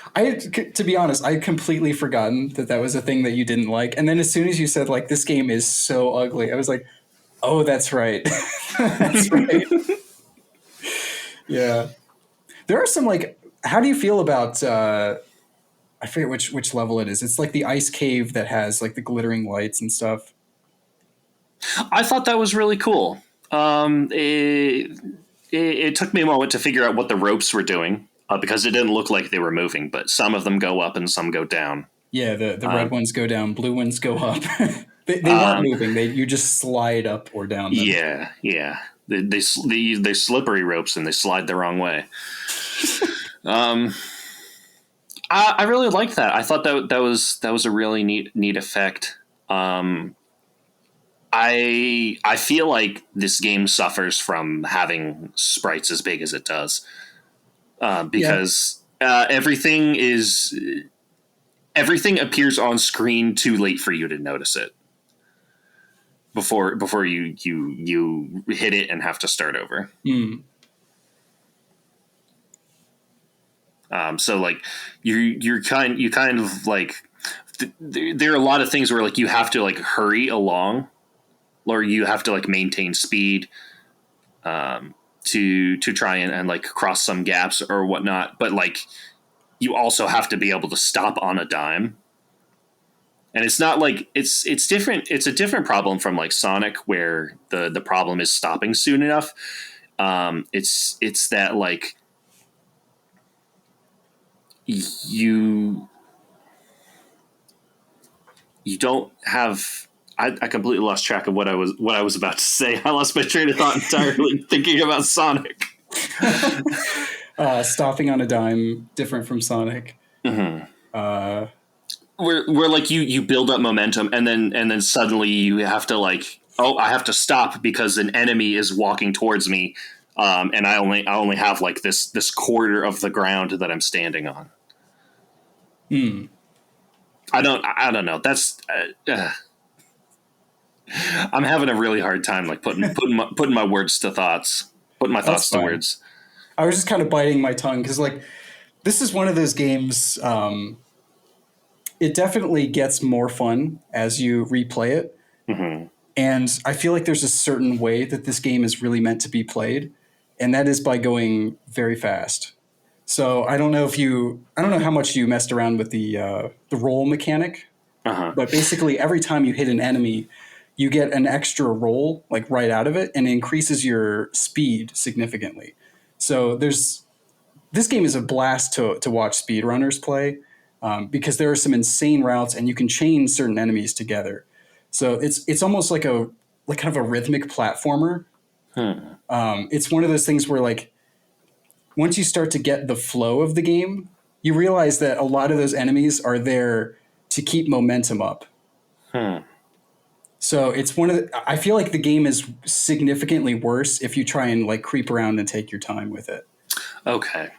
to be honest, I had completely forgotten that was a thing that you didn't like. And then as soon as you said like this game is so ugly, I was like, oh, that's right, that's right. Yeah, there are some like. How do you feel about? I forget which level it is. It's like the ice cave that has like the glittering lights and stuff. I thought that was really cool. It took me a moment to figure out what the ropes were doing, because it didn't look like they were moving, but some of them go up and some go down. Yeah, the red ones go down, blue ones go up. they weren't moving. You just slide up or down them. Yeah. They slippery ropes and they slide the wrong way. I really liked that. I thought that was a really neat effect. I feel like this game suffers from having sprites as big as it does, because everything appears on screen too late for you to notice it before you hit it and have to start over. So like you kind of like there are a lot of things where like you have to like hurry along, or you have to like maintain speed to try and like cross some gaps or whatnot. But like you also have to be able to stop on a dime. And it's not like it's different. It's a different problem from like Sonic, where the problem is stopping soon enough. It's that like you don't have. I completely lost track of what I was about to say. I lost my train of thought entirely thinking about Sonic. Stopping on a dime, different from Sonic. Mm-hmm. Where like you build up momentum and then suddenly you have to like, oh, I have to stop because an enemy is walking towards me, and I only have like this quarter of the ground that I'm standing on. I don't know. That's I'm having a really hard time like putting my words to thoughts, putting my thoughts to words. I was just kind of biting my tongue because like this is one of those games. It definitely gets more fun as you replay it, and I feel like there's a certain way that this game is really meant to be played. and that is by going very fast. So I don't know how much you messed around with the roll mechanic, Uh-huh. but basically every time you hit an enemy, you get an extra roll like right out of it, and it increases your speed significantly. So this game is a blast to watch speedrunners play, because there are some insane routes, and you can chain certain enemies together. So it's almost like kind of a rhythmic platformer. Hmm. It's one of those things where like once you start to get the flow of the game, you realize that a lot of those enemies are there to keep momentum up. Hmm. So it's one of I feel like the game is significantly worse if you try and like creep around and take your time with it. Okay.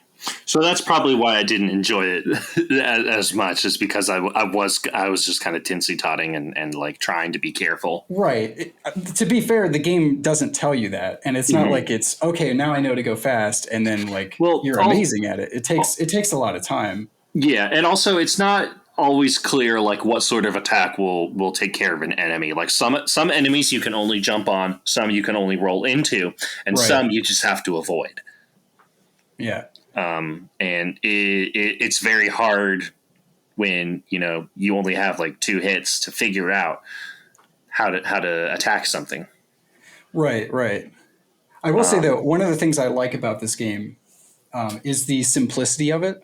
So that's probably why I didn't enjoy it as much, is because I was just kind of tinsy totting and like trying to be careful. Right. To be fair, the game doesn't tell you that, and it's not like it's okay. Now I know to go fast, and then like Well, you're amazing at it. It takes a lot of time. yeah, and also it's not always clear like what sort of attack will take care of an enemy. Like some enemies you can only jump on, some you can only roll into, and Right. some you just have to avoid. Yeah. And it's very hard when you only have like 2 hits to figure out how to attack something. Right. Right. I will say that one of the things I like about this game is the simplicity of it.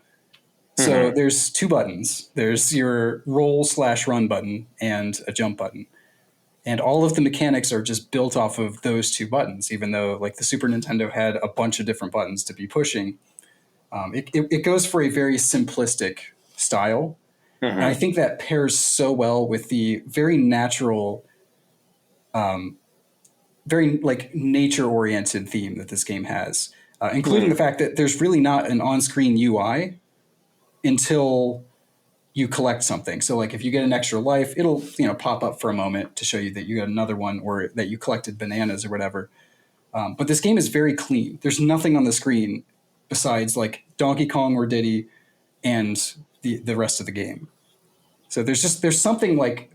So Mhm. there's 2 buttons. There's your roll/run button and a jump button. And all of the mechanics are just built off of those 2 buttons, even though like the Super Nintendo had a bunch of different buttons to be pushing. It goes for a very simplistic style. And I Mhm. think that pairs so well with the very natural, very like nature oriented theme that this game has, including the Mhm. fact that there's really not an on screen UI until you collect something. So like if you get an extra life, it'll pop up for a moment to show you that you got another one or that you collected bananas or whatever. But this game is very clean. There's nothing on the screen besides like Donkey Kong or Diddy and the rest of the game. So there's something like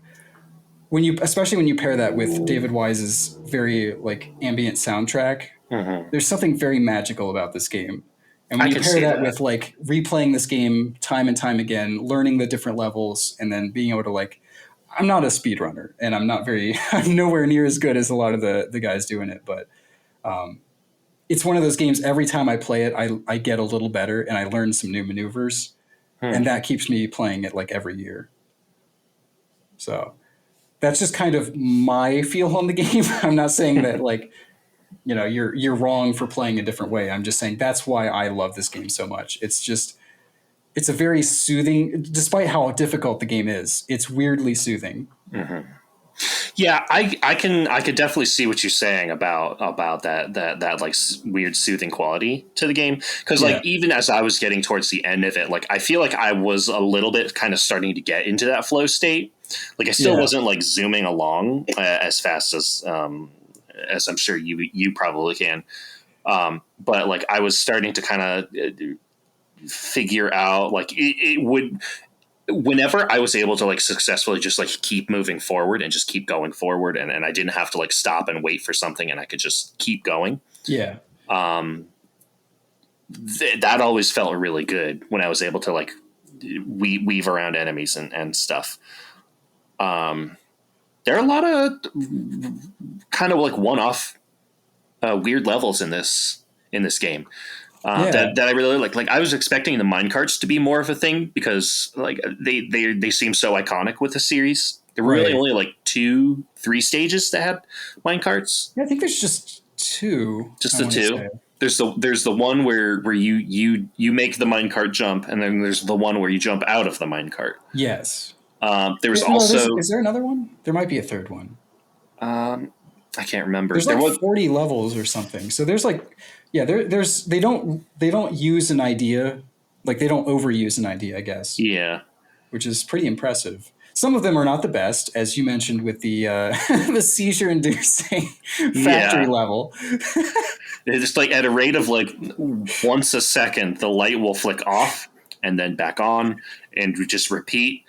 especially when you pair that with David Wise's very like ambient soundtrack, Mhm. there's something very magical about this game. And when I you can pair see that that. with like replaying this game time and time again, learning the different levels, and then being able to like, I'm not a speedrunner, and I'm nowhere near as good as a lot of the guys doing it, but it's one of those games. Every time I play it, I get a little better, and I learn some new maneuvers, and Hmm. that keeps me playing it like every year. So that's just kind of my feel on the game. I'm not saying that like you're wrong for playing a different way. I'm just saying that's why I love this game so much. It's a very soothing, despite how difficult the game is. It's weirdly soothing. Yeah, I could definitely see what you're saying about that like weird soothing quality to the game, because like Yeah, even as I was getting towards the end of it, like I feel like I was a little bit kind of starting to get into that flow state. Like I still yeah, wasn't like zooming along as fast as I'm sure you probably can. But like I was starting to kind of figure out like it would, whenever I was able to like successfully just like keep moving forward and just keep going forward, and I didn't have to like stop and wait for something, and I could just keep going. yeah, Um, that always felt really good when I was able to like weave around enemies and stuff. Um, there are a lot of kind of like one-off weird levels in this game. yeah. That I really like. Like I was expecting the minecarts to be more of a thing, because like they seem so iconic with the series. There were really Right. only like 2-3 stages that had minecarts. Yeah, I think there's just 2. Just I the want to two. say. There's the one where you make the minecart jump, and then there's the one where you jump out of the minecart. Yes. There's No, also is there another one? There might be a third one. I can't remember. There's There like was 40 levels or something. So there's like, yeah, there's they don't use an idea, like they don't overuse an idea, I guess, yeah which is pretty impressive. Some of them are not the best, as you mentioned with the the seizure inducing factory yeah. level. It's just like at a rate of like once a second, the light will flick off and then back on, and just repeat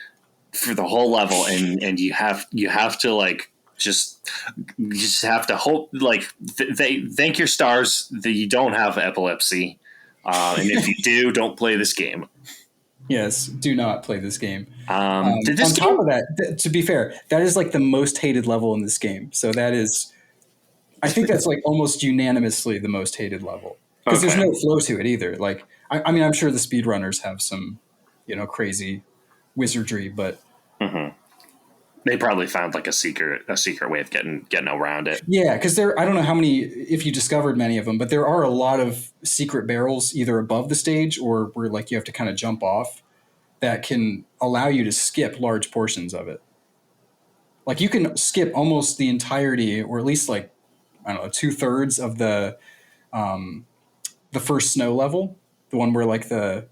for the whole level. And you have to like Just you just have to hope, like they thank your stars that you don't have epilepsy, and if you do, don't play this game. Yes, do not play this game. Did On this top game? of that, to be fair, that is like the most hated level in this game. So that is, I think that's like almost unanimously the most hated level because there's Okay. no flow to it either. Like, I mean, I'm sure the speedrunners have some, crazy wizardry, but Hmm. They probably found like a secret way of getting around it. yeah, because I don't know how many, if you discovered many of them, but there are a lot of secret barrels either above the stage or where like you have to kind of jump off that can allow you to skip large portions of it. Like you can skip almost the entirety, or at least like, I don't know, 2/3 of the first snow level, the one where like the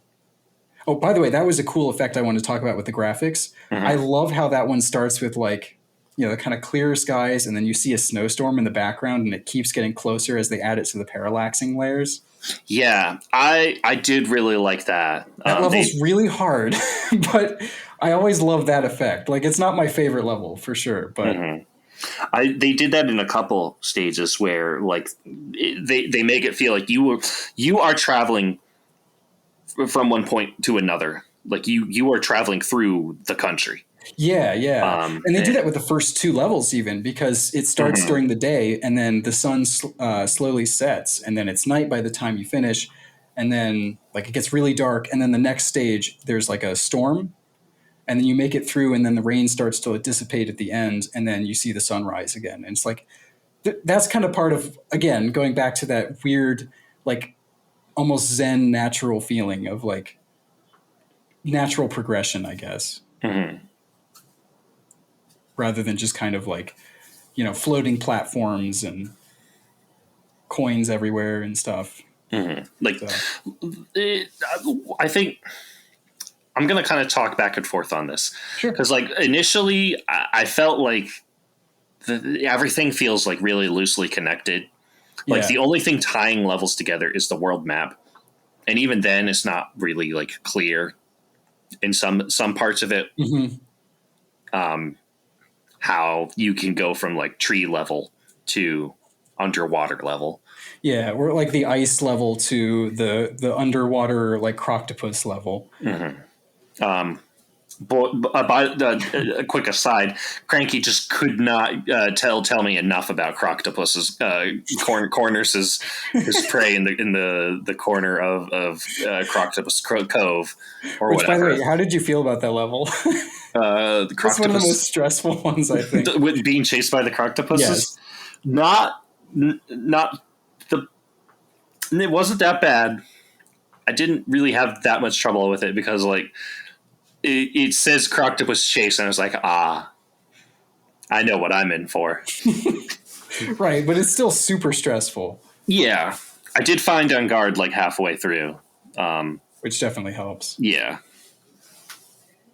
oh, by the way, that was a cool effect I wanted to talk about with the graphics. I Hmm. love how that one starts with like, the kind of clear skies, and then you see a snowstorm in the background, and it keeps getting closer as they add it to the parallaxing layers. Yeah, I did really like that. That level's They really hard, but I always love that effect. Like it's not my favorite level for sure, but mhm. They did that in a couple stages where like they make it feel like you are traveling from one point to another. Like you are traveling through the country. yeah, yeah. And they do And, that with the first two levels even because it starts mhm. during the day and then the sun slowly sets and then it's night by the time you finish. And then like it gets really dark. And then the next stage, there's like a storm and then you make it through and then the rain starts to dissipate at the end. And then you see the sunrise again. And it's like, that's kind of part of, again, going back to that weird, like almost Zen natural feeling of like natural progression, I guess, Mhm. rather than just kind of like, floating platforms and coins everywhere and stuff. Mhm. Like So it, I think I'm gonna kind of talk back and forth on this sure. because like initially I felt like everything feels like really loosely connected. Like Yeah. the only thing tying levels together is the world map, and even then, it's not really like clear in some parts of it. Hmm. Um, how you can go from like tree level to underwater level. Yeah. We're like the ice level to the underwater like croctopus level. Mm-hmm. By a quick aside, Cranky just could not tell me enough about Croctopus's corners his prey in the corner of Croctopus Cove or Which, by the whatever. way, how did you feel about that level? The It's one of the most Croctopus stressful ones, I think. with being chased by the Croctopuses. Yes. Not the. It wasn't that bad. I didn't really have that much trouble with it because like it says Croctopus chase, and I was like, I know what I'm in for. Right, but it's still super stressful, Yeah, I did find on guard like halfway through. which definitely helps. Yeah,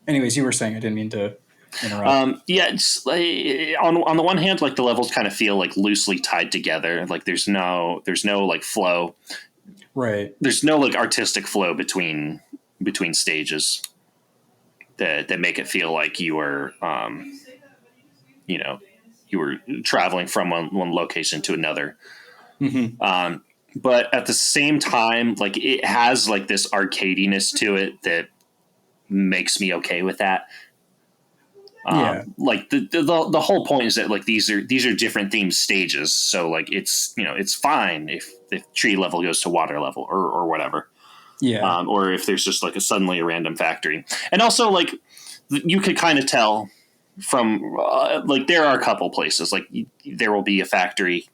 Anyways, you were saying, I didn't mean to interrupt. yeah. It's like, on the one hand, like the levels kind of feel like loosely tied together. Like there's no like flow. Right. There's no like artistic flow between stages that make it feel like you were you know you were traveling from one location to another. Hmm. But at the same time, like it has like this arcadiness to it that makes me okay with that. Yeah. Like the whole point is that like these are different themed stages, so like it's fine if the tree level goes to water level or whatever, Yeah. or if there's just like suddenly a random factory, and also like you could kind of tell from like there are a couple places like there will be a factory.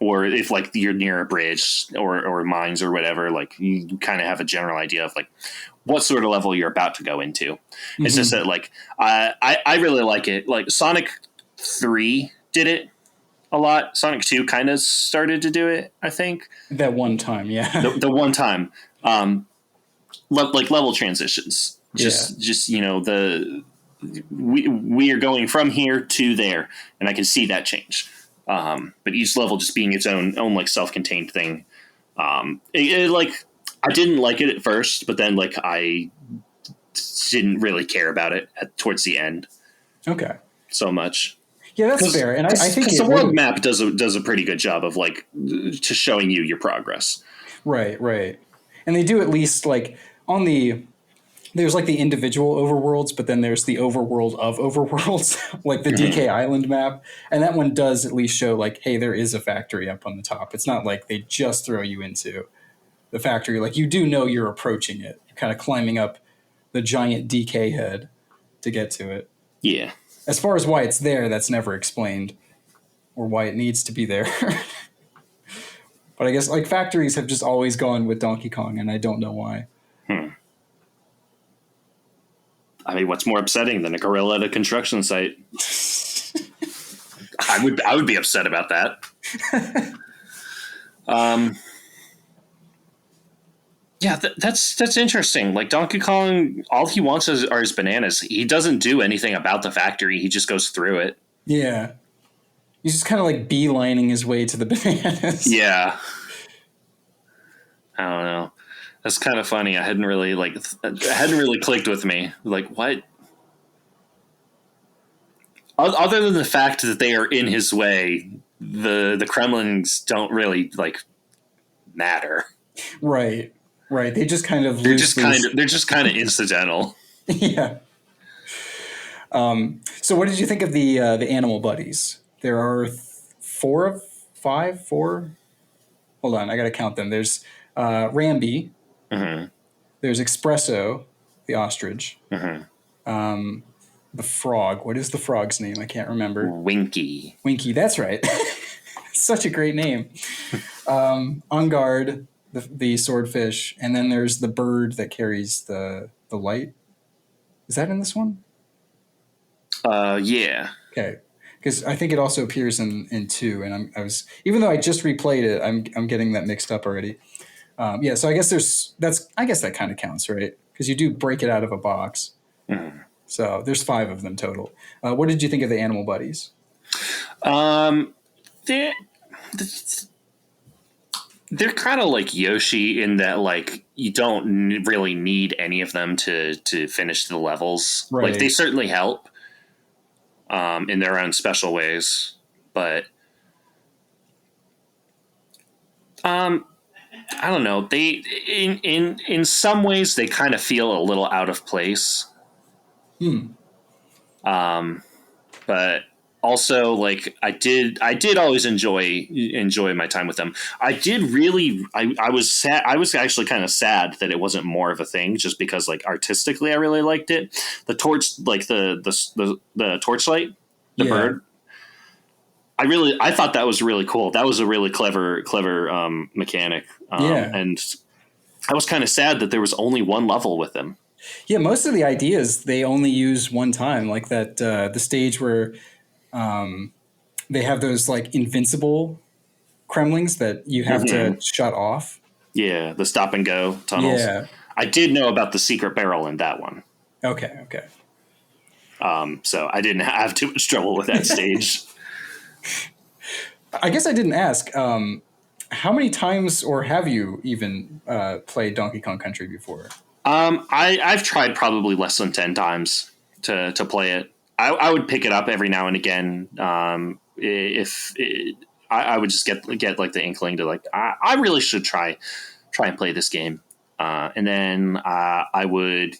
Or if like you're near a bridge or mines or whatever, like you kind of have a general idea of like what sort of level you're about to go into. It's just Hmm. that like I really like it. Like Sonic 3 did it a lot. Sonic 2 kind of started to do it, I think. That one time, yeah. The one time, like level transitions. Yeah. Just the we are going from here to there, and I can see that change. But each level just being its own like self-contained thing. Like I didn't like it at first, but then like I didn't really care about it towards the end Okay. so much. Yeah, that's fair, and I think the it world would. map does a pretty good job of like to showing you your progress. Right, right. And they do at least like on the there's like the individual overworlds, but then there's the overworld of overworlds, like the Mm-hmm. DK Island map. And that one does at least show like, hey, there is a factory up on the top. It's not like they just throw you into the factory. Like you do know you're approaching it. You're kind of climbing up the giant DK head to get to it. Yeah. As far as why it's there, that's never explained or why it needs to be there. But I guess like factories have just always gone with Donkey Kong, and I don't know why. Hmm. I mean, what's more upsetting than a gorilla at a construction site? I would be upset about that. Yeah, that's interesting. Like Donkey Kong, all he wants are his bananas. He doesn't do anything about the factory. He just goes through it. Yeah. He's just kind of like beelining his way to the bananas. Yeah. I don't know. That's kind of funny. I hadn't really clicked with me. Like what? Other than the fact that they are in his way, the Kremlins don't really like matter. Right. Right. They just kind of they're just kind of incidental. Yeah. So what did you think of the animal buddies? There are four. Hold on, I got to count them. There's Rambi. Mm-hmm. There's Espresso, the ostrich. Mm-hmm. The frog. What is the frog's name? I can't remember. Winky. Winky. That's right. Such a great name. On guard, the swordfish, and then there's the bird that carries the light. Is that in this one? Yeah. Okay, because I think it also appears in 2, and I was even though I just replayed it, I'm getting that mixed up already. Yeah, so I guess that kind of counts, right? Because you do break it out of a box. Mm-hmm. So there's 5 of them total. What did you think of the animal buddies? They're kind of like Yoshi in that like you don't really need any of them to finish the levels. Right. Like they certainly help in their own special ways, but I don't know. They in some ways they kind of feel a little out of place. But also like I did always enjoy my time with them. I was sad. I was actually kind of sad that it wasn't more of a thing, just because like artistically I really liked it. The torch, like the torchlight, the bird. I thought that was really cool. That was a really clever mechanic. And I was kind of sad that there was only one level with them. Yeah, most of the ideas they only use one time, like that the stage where they have those like invincible Kremlings that you have to shut off. Yeah, the stop and go tunnels. Yeah. I did know about the secret barrel in that one. Okay. So I didn't have too much trouble with that stage. I guess I didn't ask. How many times, or have you even played Donkey Kong Country before? I've tried probably less than 10 times to play it. I would pick it up every now and again. I would just get like the inkling to like I really should try and play this game, and then I would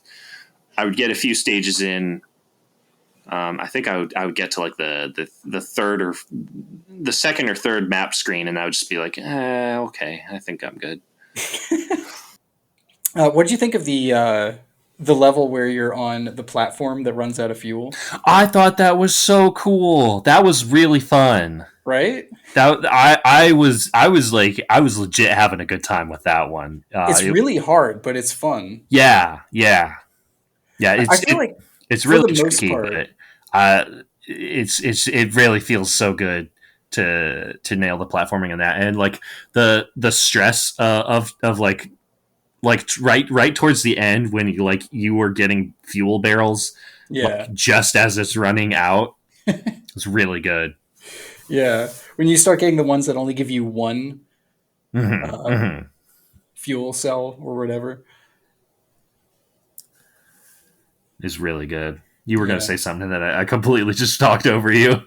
get a few stages in. I think I would get to like the third or the second or third map screen, and I would just be like, okay, I think I'm good. What did you think of the level where you're on the platform that runs out of fuel? I thought that was so cool. That was really fun. Right? That I was legit having a good time with that one. It's really hard, but it's fun. Yeah. I feel like it's really the most tricky, part, but it really feels so good to nail the platforming in that, and like the stress of like right towards the end when you were getting fuel barrels, like, just as it's running out. It's really good. Yeah, when you start getting the ones that only give you one fuel cell or whatever, is really good. You were going to say something that I completely just talked over you.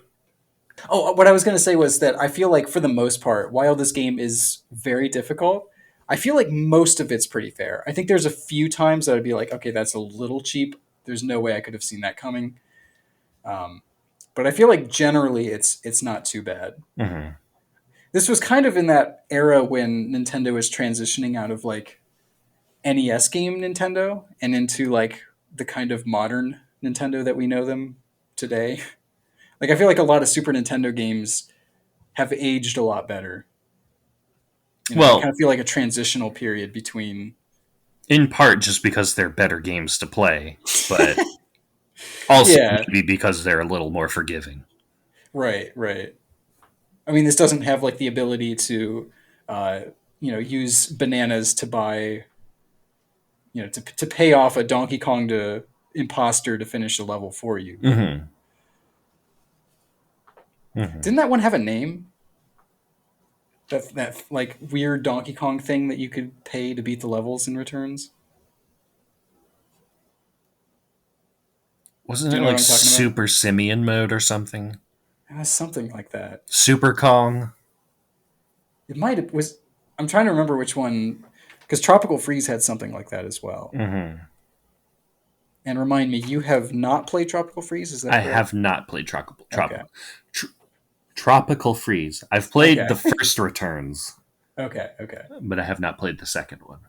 Oh, what I was going to say was that I feel like for the most part, while this game is very difficult, I feel like most of it's pretty fair. I think there's a few times that I'd be like, okay, that's a little cheap. There's no way I could have seen that coming. Um, but I feel like generally it's not too bad. Mm-hmm. This was kind of in that era when Nintendo was transitioning out of like NES game Nintendo and into like the kind of modern Nintendo that we know them today. Like I feel like a lot of Super Nintendo games have aged a lot better. You know, they kind Well, of feel like a transitional period between. in part just because they're better games to play, but also Yeah, maybe because they're a little more forgiving. right, right. I mean, this doesn't have like the ability to, uh, use bananas to buy, to pay off a Donkey Kong to imposter to finish a level for you. But Mm-hmm. Mm-hmm. didn't that one have a name? That like weird Donkey Kong thing that you could pay to beat the levels in returns. Wasn't Do it you know what like I'm talking about? Super Simian mode or something? It was something like that. Super Kong? It might have was. I'm trying to remember which one, because Tropical Freeze had something like that as well. Mm-hmm. And remind me, you have not played Tropical Freeze, is that I correct? have not played Okay. tr- Tropical Freeze. I've played Okay. the first Returns, Okay. Okay. but I have not played the second one.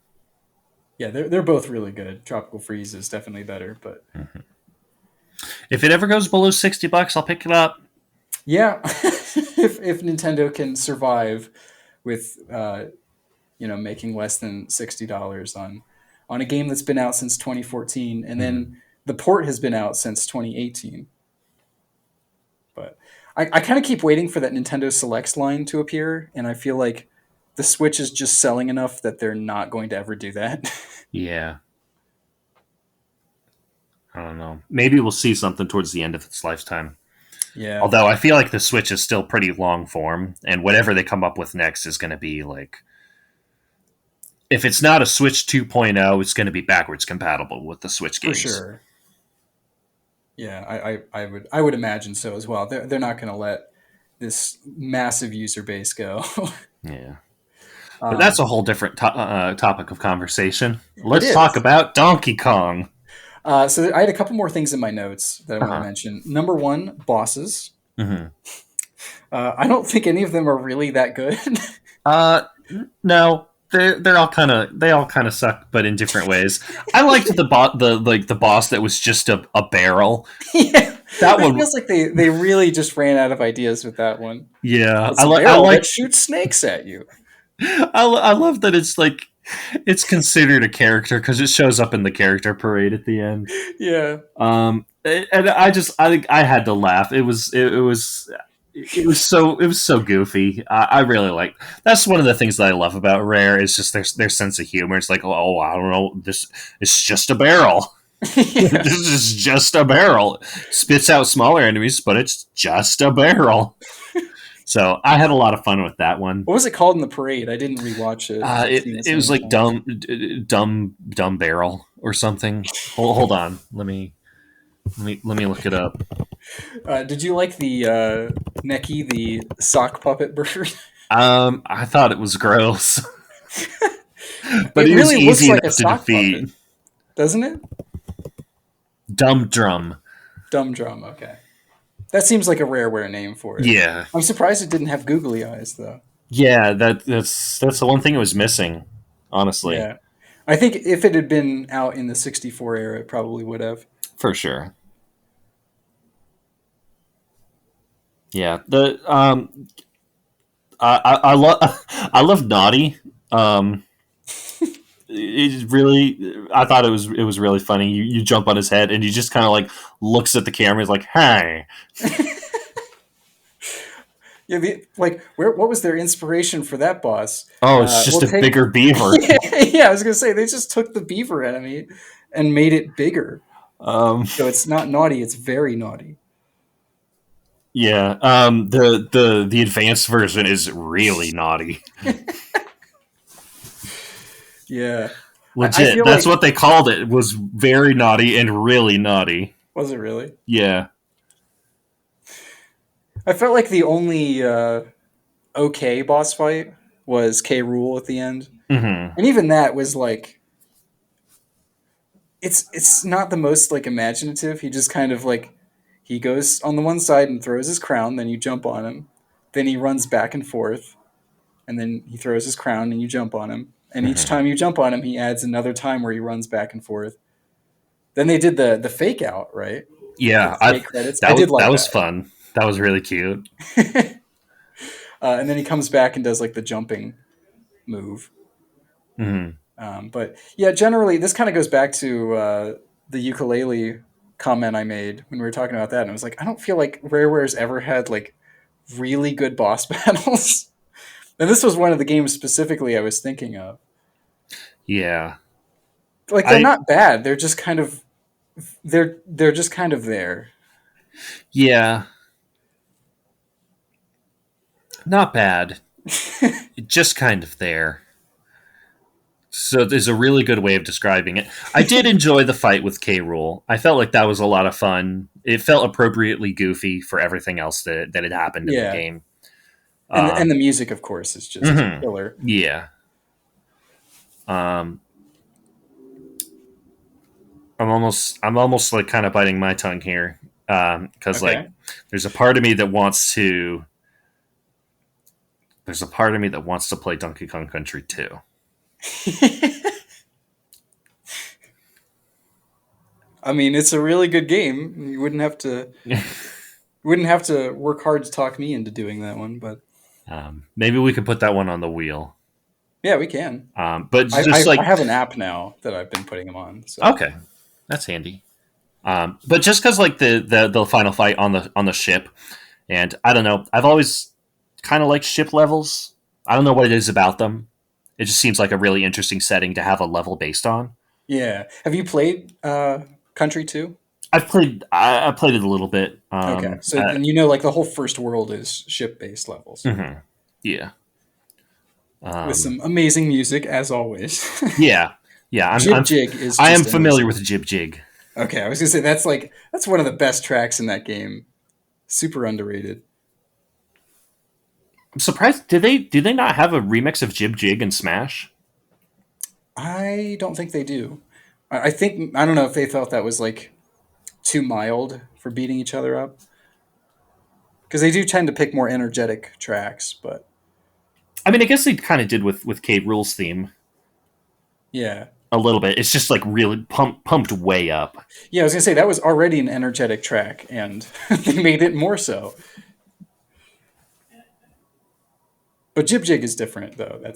Yeah, they're both really good. Tropical Freeze is definitely better, but Mm-hmm. If it ever goes below $60, I'll pick it up. yeah, if Nintendo can survive with making less than $60 on a game that's been out since 2014, and Mm-hmm. then the port has been out since 2018. But I kind of keep waiting for that Nintendo Selects line to appear, and I feel like the Switch is just selling enough that they're not going to ever do that. Yeah. I don't know. Maybe we'll see something towards the end of its lifetime. Yeah, Although I feel like the Switch is still pretty long form, and whatever they come up with next is going to be like, if it's not a Switch 2.0, it's going to be backwards compatible with the Switch for games. sure. Yeah, I would imagine so as well. They're not going to let this massive user base go. Yeah. But that's um, a whole different topic of conversation. it Let's talk is. about Donkey Kong. So I had a couple more things in my notes that I want to Uh-huh. mention. Number one, bosses. Mm-hmm. I don't think any of them are really that good. Uh, no, they're all kind of suck, but in different ways. I liked the boss that was just a barrel. Yeah, That it one, feels like they really just ran out of ideas with that one. yeah, It's a I barrel that like shoots snakes at you. I love that it's like it's considered a character because it shows up in the character parade at the end. Yeah, And I had to laugh. It was so goofy. I really like. That's one of the things that I love about Rare is just their sense of humor. It's like, oh, I don't know, this it's just a barrel. yeah. This is just a barrel. Spits out smaller enemies, but it's just a barrel. So I had a lot of fun with that one. What was it called in the parade? I didn't rewatch it. I've seen it It so was many like times. dumb barrel or something. Hold on, let me look it up. Did you like the Neki, the sock puppet bird? I thought it was gross, but It it was really looks easy like a enough to sock puppet, defeat. doesn't it? Dumb drum. Dumb drum. Okay, that seems like a Rareware name for it. Yeah, I'm surprised it didn't have googly eyes though. yeah. That's the one thing it was missing. Honestly, Yeah, I think if it had been out in the 64 era, it probably would have. for sure. Yeah. The I love I love Naughty. It really I thought it was really funny. You jump on his head and he just kind of like looks at the camera. He's like, "Hey." Yeah, what was their inspiration for that boss? Oh, it's just We'll a take. bigger beaver. Yeah, I was gonna say they just took the beaver enemy and made it bigger. Um, So it's not naughty; it's very naughty. yeah. The advanced version is really naughty. Yeah, I Legit. feel That's like what they called it. Was very naughty and really naughty. was it really? Yeah. I felt like the only okay boss fight was K. Rool at the end, Hmm. and even that was like it's not the most like imaginative. He just kind of like he goes on the one side and throws his crown, then you jump on him, then he runs back and forth, and then he throws his crown and you jump on him, and each Hmm. time you jump on him, he adds another time where he runs back and forth. Then they did the fake out, right? Like Yeah, I fake credits. I that was did like that was that. fun. That was really cute. And then he comes back and does like the jumping move. Hmm. But yeah, generally, this kind of goes back to the ukulele comment I made when we were talking about that. And I was like, I don't feel like Rareware's ever had like really good boss battles. And this was one of the games specifically I was thinking of. Yeah, Like they're I not bad. They're just kind of they're just kind of there. yeah, not bad. Just kind of there. So there's a really good way of describing it. I did enjoy the fight with K. Rool. I felt like that was a lot of fun. It felt appropriately goofy for everything else that had happened in the Yeah, game. and the Um, music, of course, is just mhm. killer. Yeah. Um, I'm almost like kind of biting my tongue here because like Okay. there's a part of me that wants to there's a part of me that wants to play Donkey Kong Country 2. I mean, it's a really good game. You wouldn't have to work hard to talk me into doing that one, but Maybe we could put that one on the wheel. yeah, we can. But I, just I like have an app now that I've been putting them on. So okay, that's handy. But just because like the final fight on the ship, and I don't know, I've always kind of liked ship levels. I don't know what it is about them. It just seems like a really interesting setting to have a level based on. yeah, have you played Country 2? I played it a little bit. Okay, so then like the whole first world is ship based levels Mhm. Yeah. with Um, some amazing music as always. yeah. Yeah. Jib Jig is I am just familiar amazing. with Jib Jig. Okay, I was gonna say that's one of the best tracks in that game. Super underrated. I'm surprised. Do they not have a remix of Jib Jig in Smash? I don't think they do. I think I don't know if they felt that was like too mild for beating each other up because they do tend to pick more energetic tracks. But I mean, I guess they kind of did with Kate Rule's theme yeah, a little bit. It's just like really pumped way up. yeah, I was gonna say that was already an energetic track, and they made it more so. But Jib Jig is different though. Oh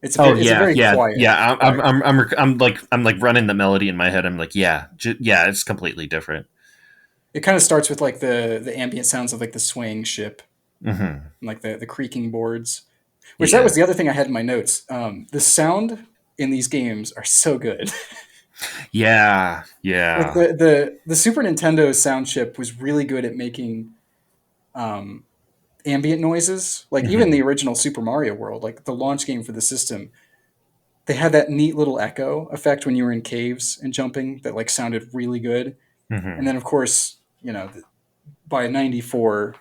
It's a yeah, very yeah, quiet yeah. track. I'm like running the melody in my head. I'm like, yeah, yeah. It's completely different. It kind of starts with like the ambient sounds of like the swaying ship Hmm. and like the creaking boards. Which that was Yeah, the other thing I had in my notes. The sound in these games are so good. yeah, Like yeah. the Super Nintendo sound chip was really good at making um, ambient noises. Like even Hmm. the original Super Mario World, like the launch game for the system, they had that neat little echo effect when you were in caves and jumping that like sounded really good. And Hmm. then of course, by '94,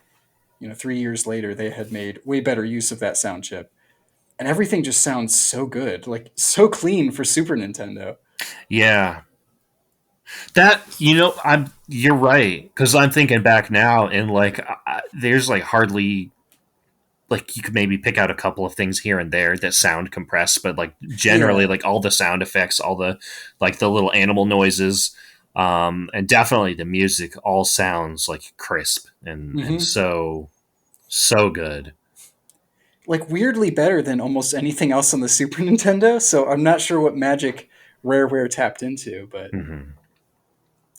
3 years later, they had made way better use of that sound chip, and everything just sounds so good, like so clean for Super Nintendo. Yeah, that I'm you're right because I'm thinking back now and like there's like hardly like you could maybe pick out a couple of things here and there that sound compressed, but like generally Yeah. like all the sound effects, all the like the little animal noises, and definitely the music all sounds like crisp and Hmm. so good. Like weirdly better than almost anything else on the Super Nintendo. So I'm not sure what magic Rareware tapped into, but Hmm.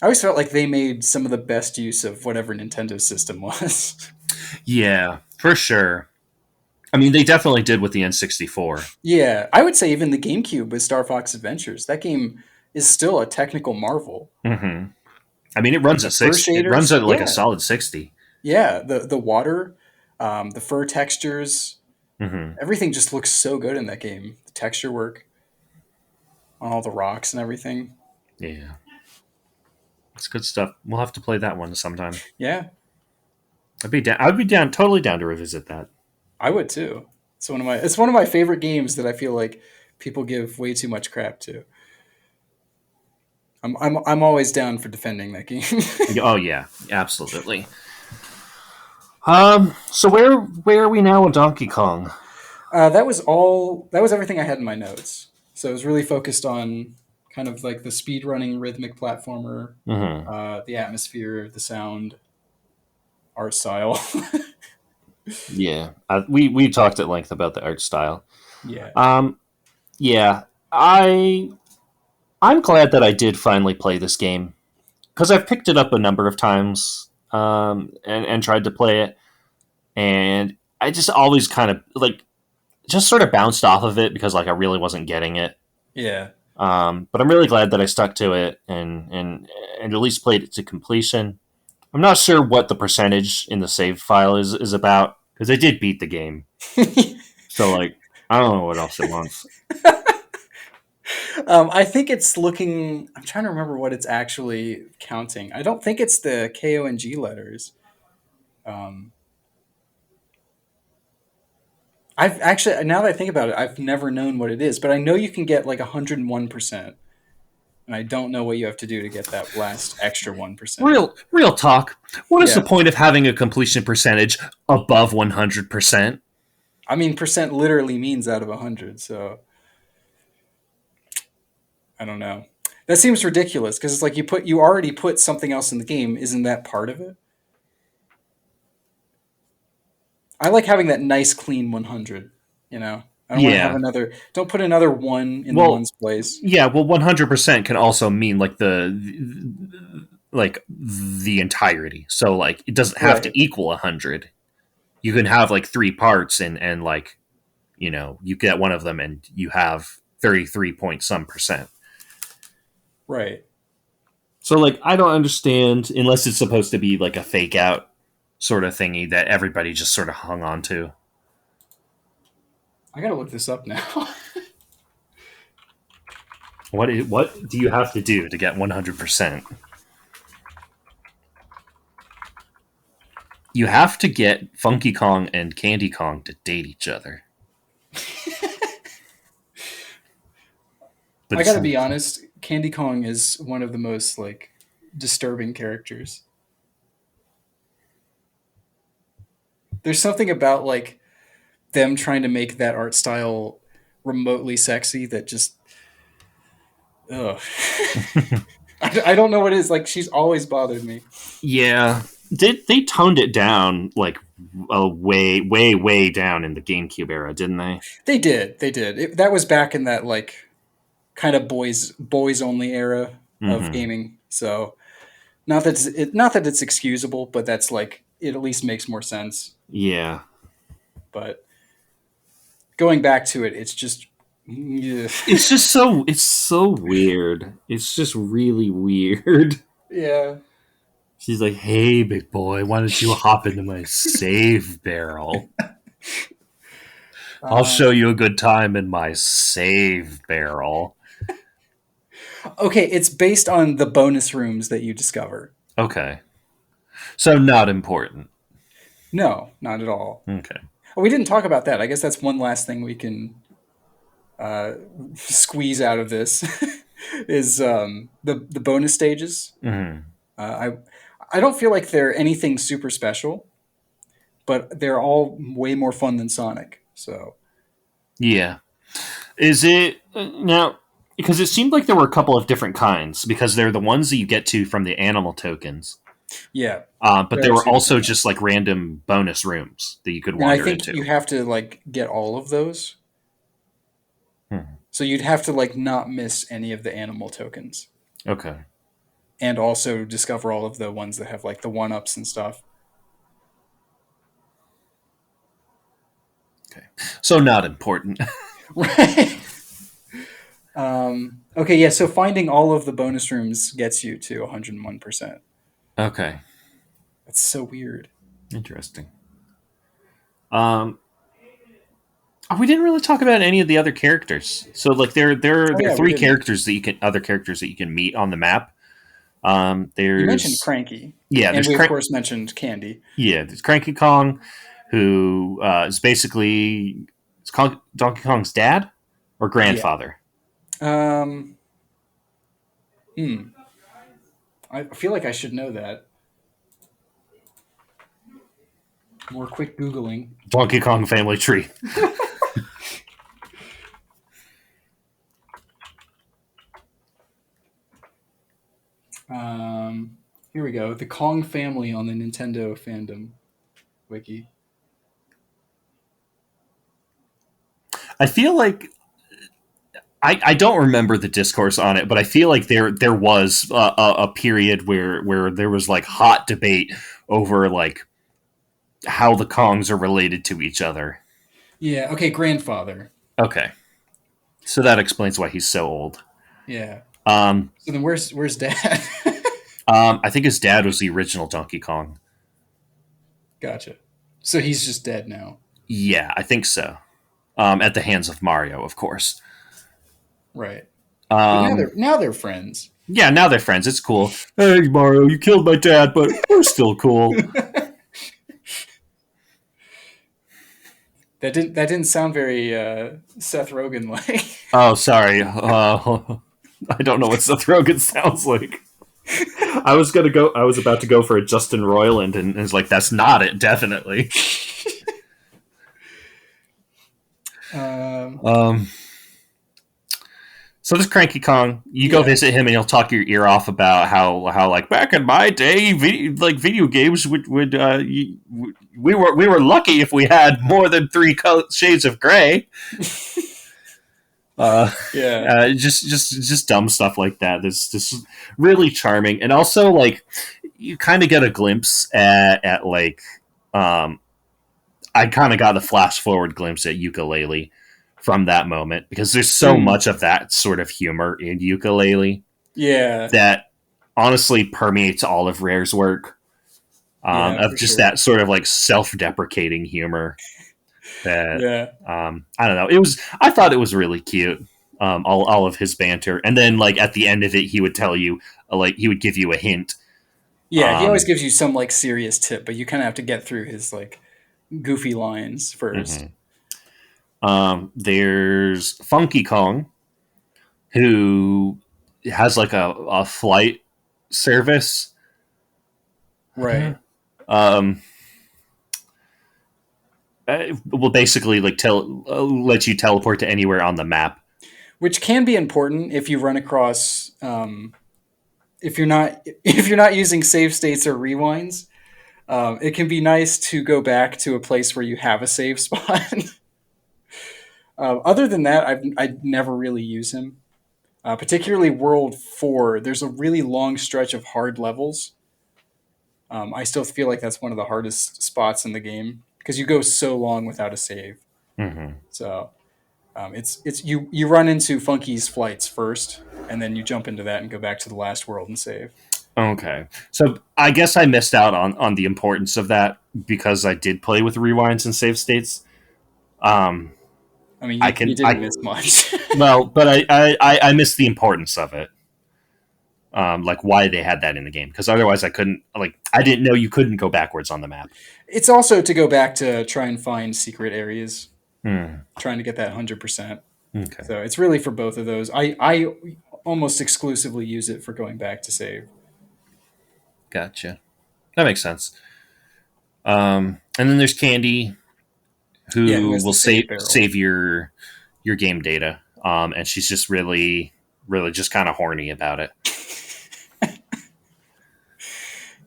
I always felt like they made some of the best use of whatever Nintendo system was. Yeah, for sure. I mean, they definitely did with the N64. Yeah, I would say even the GameCube with Star Fox Adventures. That game is still a technical marvel. Hmm. I mean, And the fur It runs shaders, at like a yeah, solid 60. yeah, the water, the fur textures, Hmm. everything just looks so good in that game. The texture work on all the rocks and everything. Yeah, it's good stuff. We'll have to play that one sometime. Yeah. I'd be down, totally down to revisit that. I would too. It's one of my favorite games that I feel like people give way too much crap to. I'm always down for defending that game. Oh yeah, absolutely. So where are we now with Donkey Kong? That was all. That was everything I had in my notes. So I was really focused on kind of like the speed running rhythmic platformer, Mm-hmm. the atmosphere, the sound, art style. Yeah, we talked at length about the art style. Yeah. Um, yeah, I'm glad that I did finally play this game because I've picked it up a number of times and tried to play it, and I just always kind of like just sort of bounced off of it because like I really wasn't getting it. Yeah. But I'm really glad that I stuck to it and at least played it to completion. I'm not sure what the percentage in the save file is about because I did beat the game, so like I don't know what else it wants. I think it's looking. I'm trying to remember what it's actually counting. I don't think it's the K O and G letters. Um, I've actually, now that I think about it, I've never known what it is, but I know you can get like 101%, and I don't know what you have to do to get that last extra 1%. Real talk. What is the Yeah, point of having a completion percentage above 100%? I mean, percent literally means out of 100, so I don't know. That seems ridiculous because it's like you already put something else in the game. Isn't that part of it? I like having that nice clean 100. You know, I don't want to have Yeah. another. Don't put another one in the Well, ones place. yeah. Well, 100% can also mean like the entirety. So like it doesn't have to Right, equal 100. You can have like three parts and like you get one of them and you have 33 point some percent. right. So like I don't understand unless it's supposed to be like a fake out sort of thingy that everybody just sort of hung on to. I gotta look this up now. What do you have to do to get 100%? You have to get Funky Kong and Candy Kong to date each other. But I it's gotta be honest. Candy Kong is one of the most like disturbing characters. There's something about like them trying to make that art style remotely sexy that just ugh. I don't know what it is. Like she's always bothered me. yeah, they toned it down like way down in the GameCube era, didn't they? They did. They did. That was back in that like kind of boys only era of Mm-hmm. gaming. So not that it's excusable, but that's like it at least makes more sense. Yeah, But going back to it, it's just yeah. it's so weird. It's just really weird. Yeah. She's like, "Hey, big boy, why don't you hop into my save barrel? I'll show Um, you a good time in my save barrel." okay, it's based on the bonus rooms that you discover. Okay, so not important. No, not at all. Okay. Oh, we didn't talk about that. I guess that's one last thing we can uh, squeeze out of this is the bonus stages. Mm-hmm. I don't feel like they're anything super special, but they're all way more fun than Sonic. So Yeah. Is it now? Because it seemed like there were a couple of different kinds. Because they're the ones that you get to from the animal tokens, yeah, but there there are were two also different just kinds, like random bonus rooms that you could and I wander think you into. have to like get all of those. Hmm. So you'd have to like not miss any of the animal tokens, Okay. and also discover all of the ones that have like the one ups and stuff. Okay. So not important. Right. Okay, yeah. So finding all of the bonus rooms gets you to 101%. Okay. That's so weird. Interesting. Um, we didn't really talk about any of the other characters. So like there Oh are yeah, we three didn't. characters that you can other characters that you can meet on the map. You mentioned There's Cranky, yeah, and we of course mentioned Candy. there's Cranky Kong, who is basically Donkey Kong's dad or Yeah. grandfather. Um. Hmm. I feel like I should know that. More quick googling. Donkey Kong family tree. Here we go. The Kong family on the Nintendo fandom wiki. I feel like I don't remember the discourse on it, but I feel like there was a period where there was like hot debate over like how the Kongs are related to each other. Yeah. Okay. Grandfather. Okay, so that explains why he's so old. Yeah. Um, So then where's Dad? I think his dad was the original Donkey Kong. Gotcha. So he's just dead now. Yeah, I think so. At the hands of Mario, of course. Right. But Um, now they're friends. yeah, now they're friends. It's cool. Hey, Mario, you killed my dad, but we're still cool. That didn't sound very Seth Rogen like. Oh, sorry. I don't know what Seth Rogen sounds like. I was gonna go. I was about to go for a Justin Roiland, and it's like that's not it. Definitely. um, Um. So this Cranky Kong, you go yeah. visit him, and he'll talk your ear off about how like back in my day, video games would we were lucky if we had more than three shades of gray. Yeah. Just dumb stuff like that. This really charming, and also like you kind of get a glimpse at like I kind of got a flash forward glimpse at Ukulele from that moment because there's so much of that sort of humor in Ukulele Yeah. that honestly permeates all of Rare's work. Yeah, Of for just sure. that sort of like self-deprecating humor that Yeah. I don't know. I thought it was really cute. All of his banter, and then like at the end of it, he would tell you like he would give you a hint. Yeah, he always gives you some like serious tip, but you kind of have to get through his like goofy lines first. There's Funky Kong, who has like a flight service. Right. Um, will basically like let you teleport to anywhere on the map. Which can be important if you run across if you're not if you're not using save states or rewinds. It can be nice to go back to a place where you have a save spot. Other than that, I never really use him. Particularly World 4, there's a really long stretch of hard levels. I still feel like that's one of the hardest spots in the game because you go so long without a save. Mm-hmm. So it's you run into Funky's flights first, and then you jump into that and go back to the last world and save. Okay, so I guess I missed out on the importance of that because I did play with rewinds and save states. I mean, I you can didn't miss much. well, but I missed the importance of it. Like why they had that in the game because otherwise I didn't know you couldn't go backwards on the map. It's also to go back to try and find secret areas, Hmm. trying to get that 100%. Okay, So it's really for both of those. I almost exclusively use it for going back to save. gotcha. That makes sense. And then there's Candy, Yeah, who who has the will save barrel. save your game data. And she's just really just kind of horny about it.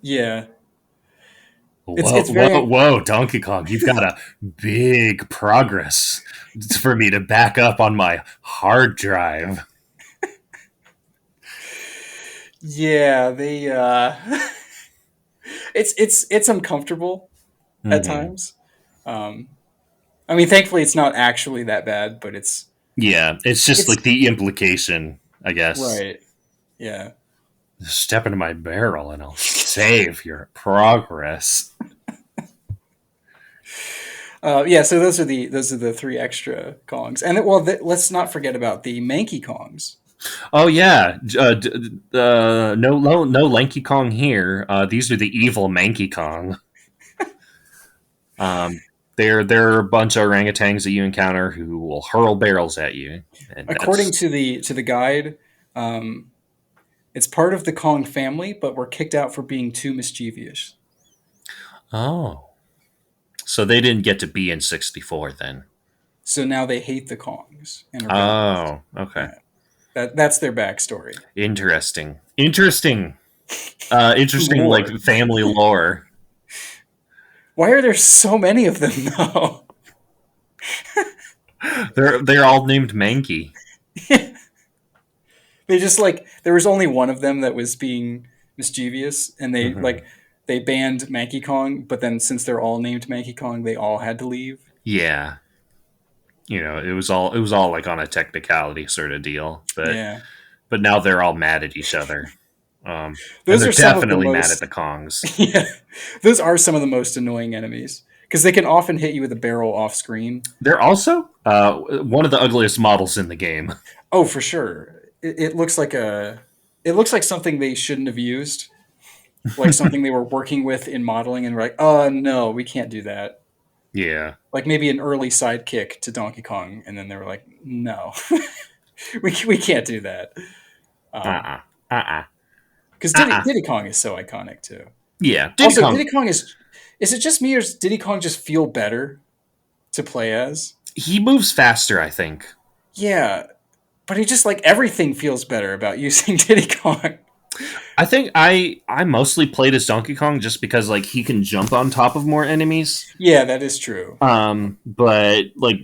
Yeah. Whoa, whoa, Donkey Kong! You've got a big progress for me to back up on my hard drive. Yeah, they it's uncomfortable at times. I mean, thankfully it's not actually that bad, but it's Yeah, it's just like the implication, I guess. right. Yeah. Step into my barrel and I'll save your progress. Yeah, so those are the three extra Kongs, and let's not forget about the Manky Kongs. Oh yeah, no Lanky Kong here. These are the evil Manky Kong. Um, they're a bunch of orangutans that you encounter who will hurl barrels at you, and According that's to the guide, um, it's part of the Kong family, but were kicked out for being too mischievous. oh. So they didn't get to be in 64 then. So now they hate the Kongs and are rebellious. Oh, okay. Yeah, that's their backstory. Interesting. Like Lore. family lore. Why are there so many of them though? They're all named Mankey. They just like there was only one of them that was being mischievous, and they Hmm. like they banned Manky Kong. But then since they're all named Manky Kong, they all had to leave. Yeah, it was all like on a technicality sort of deal, Yeah, but now they're all mad at each other. And those they're are some of the definitely mad at most. the Kongs. Yeah, those are some of the most annoying enemies because they can often hit you with a barrel off screen. They're also one of the ugliest models in the game. Oh, for sure. It looks like a. It looks like something they shouldn't have used, like something they were working with in modeling, and were like, "Oh no, we can't do that." Yeah. Like maybe an early sidekick to Donkey Kong, and then they were like, "No, we can't do that." Uh-uh. Uh-uh. Because Uh-uh. Diddy Kong is so iconic too. Yeah. Diddy Also, Kong, Diddy Kong is. Is it just me, or does Diddy Kong just feel better to play as? he moves faster, I think. Yeah, but he just like everything feels better about using Diddy Kong. I think I mostly played as Donkey Kong just because like he can jump on top of more enemies. Yeah, that is true. But like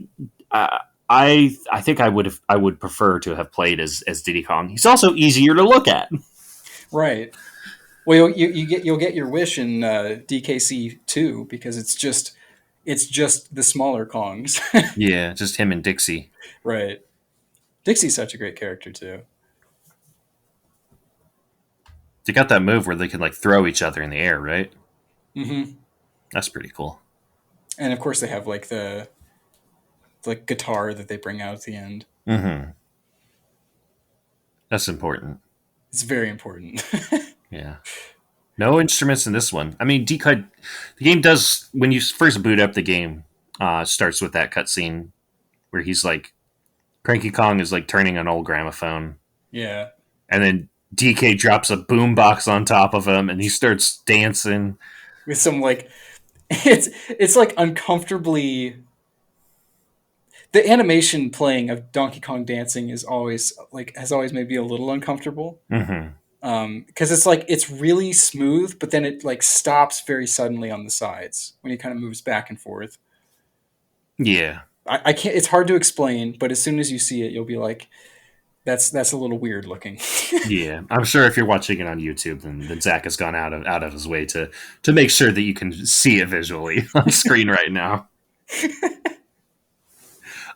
uh, I think I would prefer to have played as Diddy Kong. He's also easier to look at. Right. Well, you'll get your wish in DKC 2 because it's just the smaller Kongs. Yeah, just him and Dixie. Right. Dixie's such a great character too. They got that move where they can like throw each other in the air, right? Hmm. That's pretty cool. And of course they have like the like guitar that they bring out at the end. Mm-hmm. That's important. It's very important. Yeah. No instruments in this one. I mean, the game does when you first boot up the game. Starts with that cutscene where he's like Cranky Kong is like turning an old gramophone, Yeah. and then DK drops a boombox on top of him, and he starts dancing. With some like it's like uncomfortably the animation playing of Donkey Kong dancing is always like has always made me a little uncomfortable. Mm-hmm. Because it's like it's really smooth, but then it like stops very suddenly on the sides when he kind of moves back and forth. Yeah, I can't. It's hard to explain, but as soon as you see it, you'll be like, "That's a little weird looking." yeah. I'm sure if you're watching it on YouTube, then Zach has gone out of his way to make sure that you can see it visually on screen right now.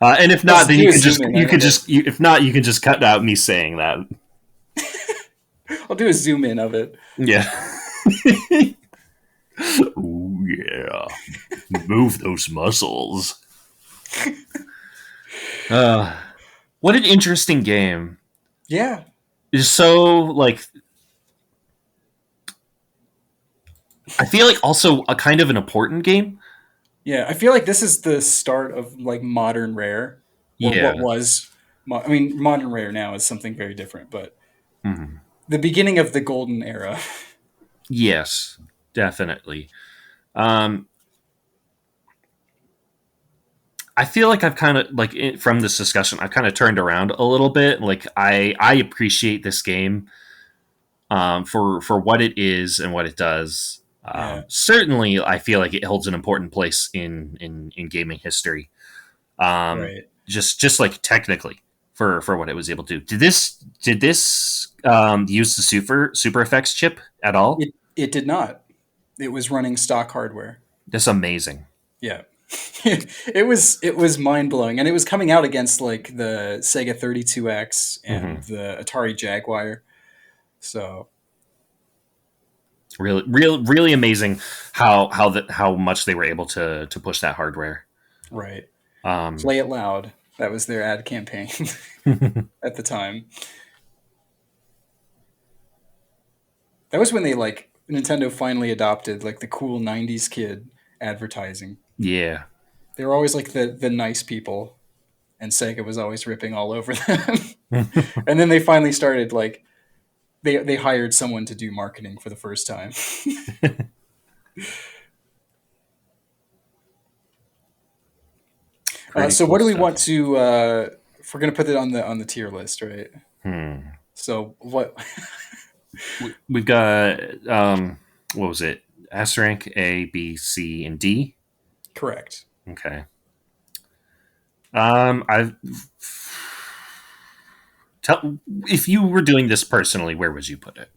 And if not, Let's then do you a can just zoom in you of can it. just you, if not, you can just cut out me saying that. I'll do a zoom in of it. Yeah. Oh yeah, move those muscles. Uh, what an interesting game. Yeah, It's so like I feel like also a kind of an important game. yeah. I feel like this is the start of like modern rare, or Yeah. what was. I mean, modern rare now is something very different, but Mhm. the beginning of the golden era. Yes, definitely. Um, I feel like I've kind of like from this discussion, I've kind of turned around a little bit. Like I appreciate this game for what it is and what it does. Yeah, Certainly, I feel like it holds an important place in gaming history. right. Just like technically for what it was able to do. Did this use the super effects chip at all? It did not. It was running stock hardware. That's amazing. Yeah. It was mind blowing, and it was coming out against like the Sega 32X and Hmm. the Atari Jaguar. So Really amazing how much they were able to push that hardware. right, Um, play it loud. That was their ad campaign at the time. That was when they like Nintendo finally adopted like the cool '90s kid advertising. Yeah. They were always like the nice people, and Sega was always ripping all over them. And then they finally started like they hired someone to do marketing for the first time. Pretty So cool what do we stuff. want to? If we're gonna put it on the tier list, right? Hmm. So what? We've got what was it? S rank, A, B, C, and D. Correct. Okay. I tell if you were doing this personally, where would you put it?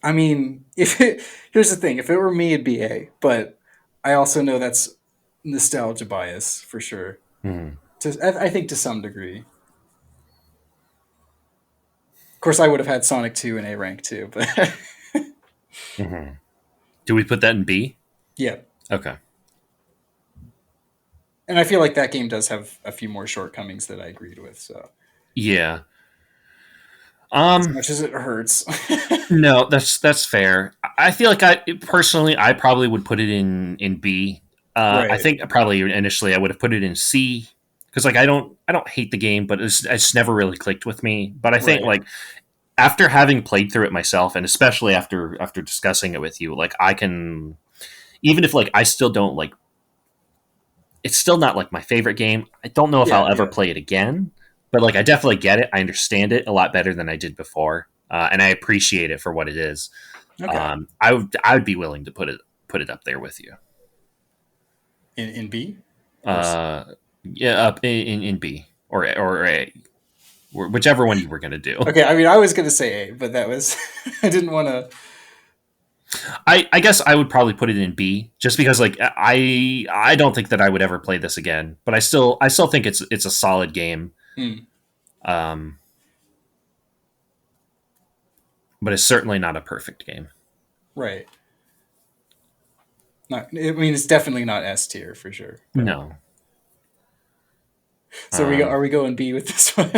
I mean, here's the thing: if it were me, it'd be A. But I also know that's nostalgia bias for sure. Hmm. I think to some degree. Of course, I would have had Sonic 2 and A rank too, but Hmm. Do we put that in B? yeah. Okay. And I feel like that game does have a few more shortcomings that I agreed with. So Yeah. as much as it hurts, No, that's fair. I feel like I personally, I probably would put it in B. I right? think probably initially I would have put it in C because like I don't hate the game, but it's never really clicked with me. But I think Right. like after having played through it myself, and especially after discussing it with you, like I can even if like I still don't like it's still not like my favorite game. I don't know if Yeah. I'll ever Yeah. play it again, but like I definitely get it. I understand it a lot better than I did before, and I appreciate it for what it is. Okay. I would be willing to put it up there with you. In B or C? Uh, yeah, up in B or A, or whichever one you were gonna do. Okay. I mean, I was gonna say A, but that was I didn't want to. I guess I would probably put it in B just because like I don't think that I would ever play this again, but I still think it's a solid game. Hmm, Um, but it's certainly not a perfect game. right. Not. I mean, it's definitely not S tier for sure. But No. so Um, are we going B with this one?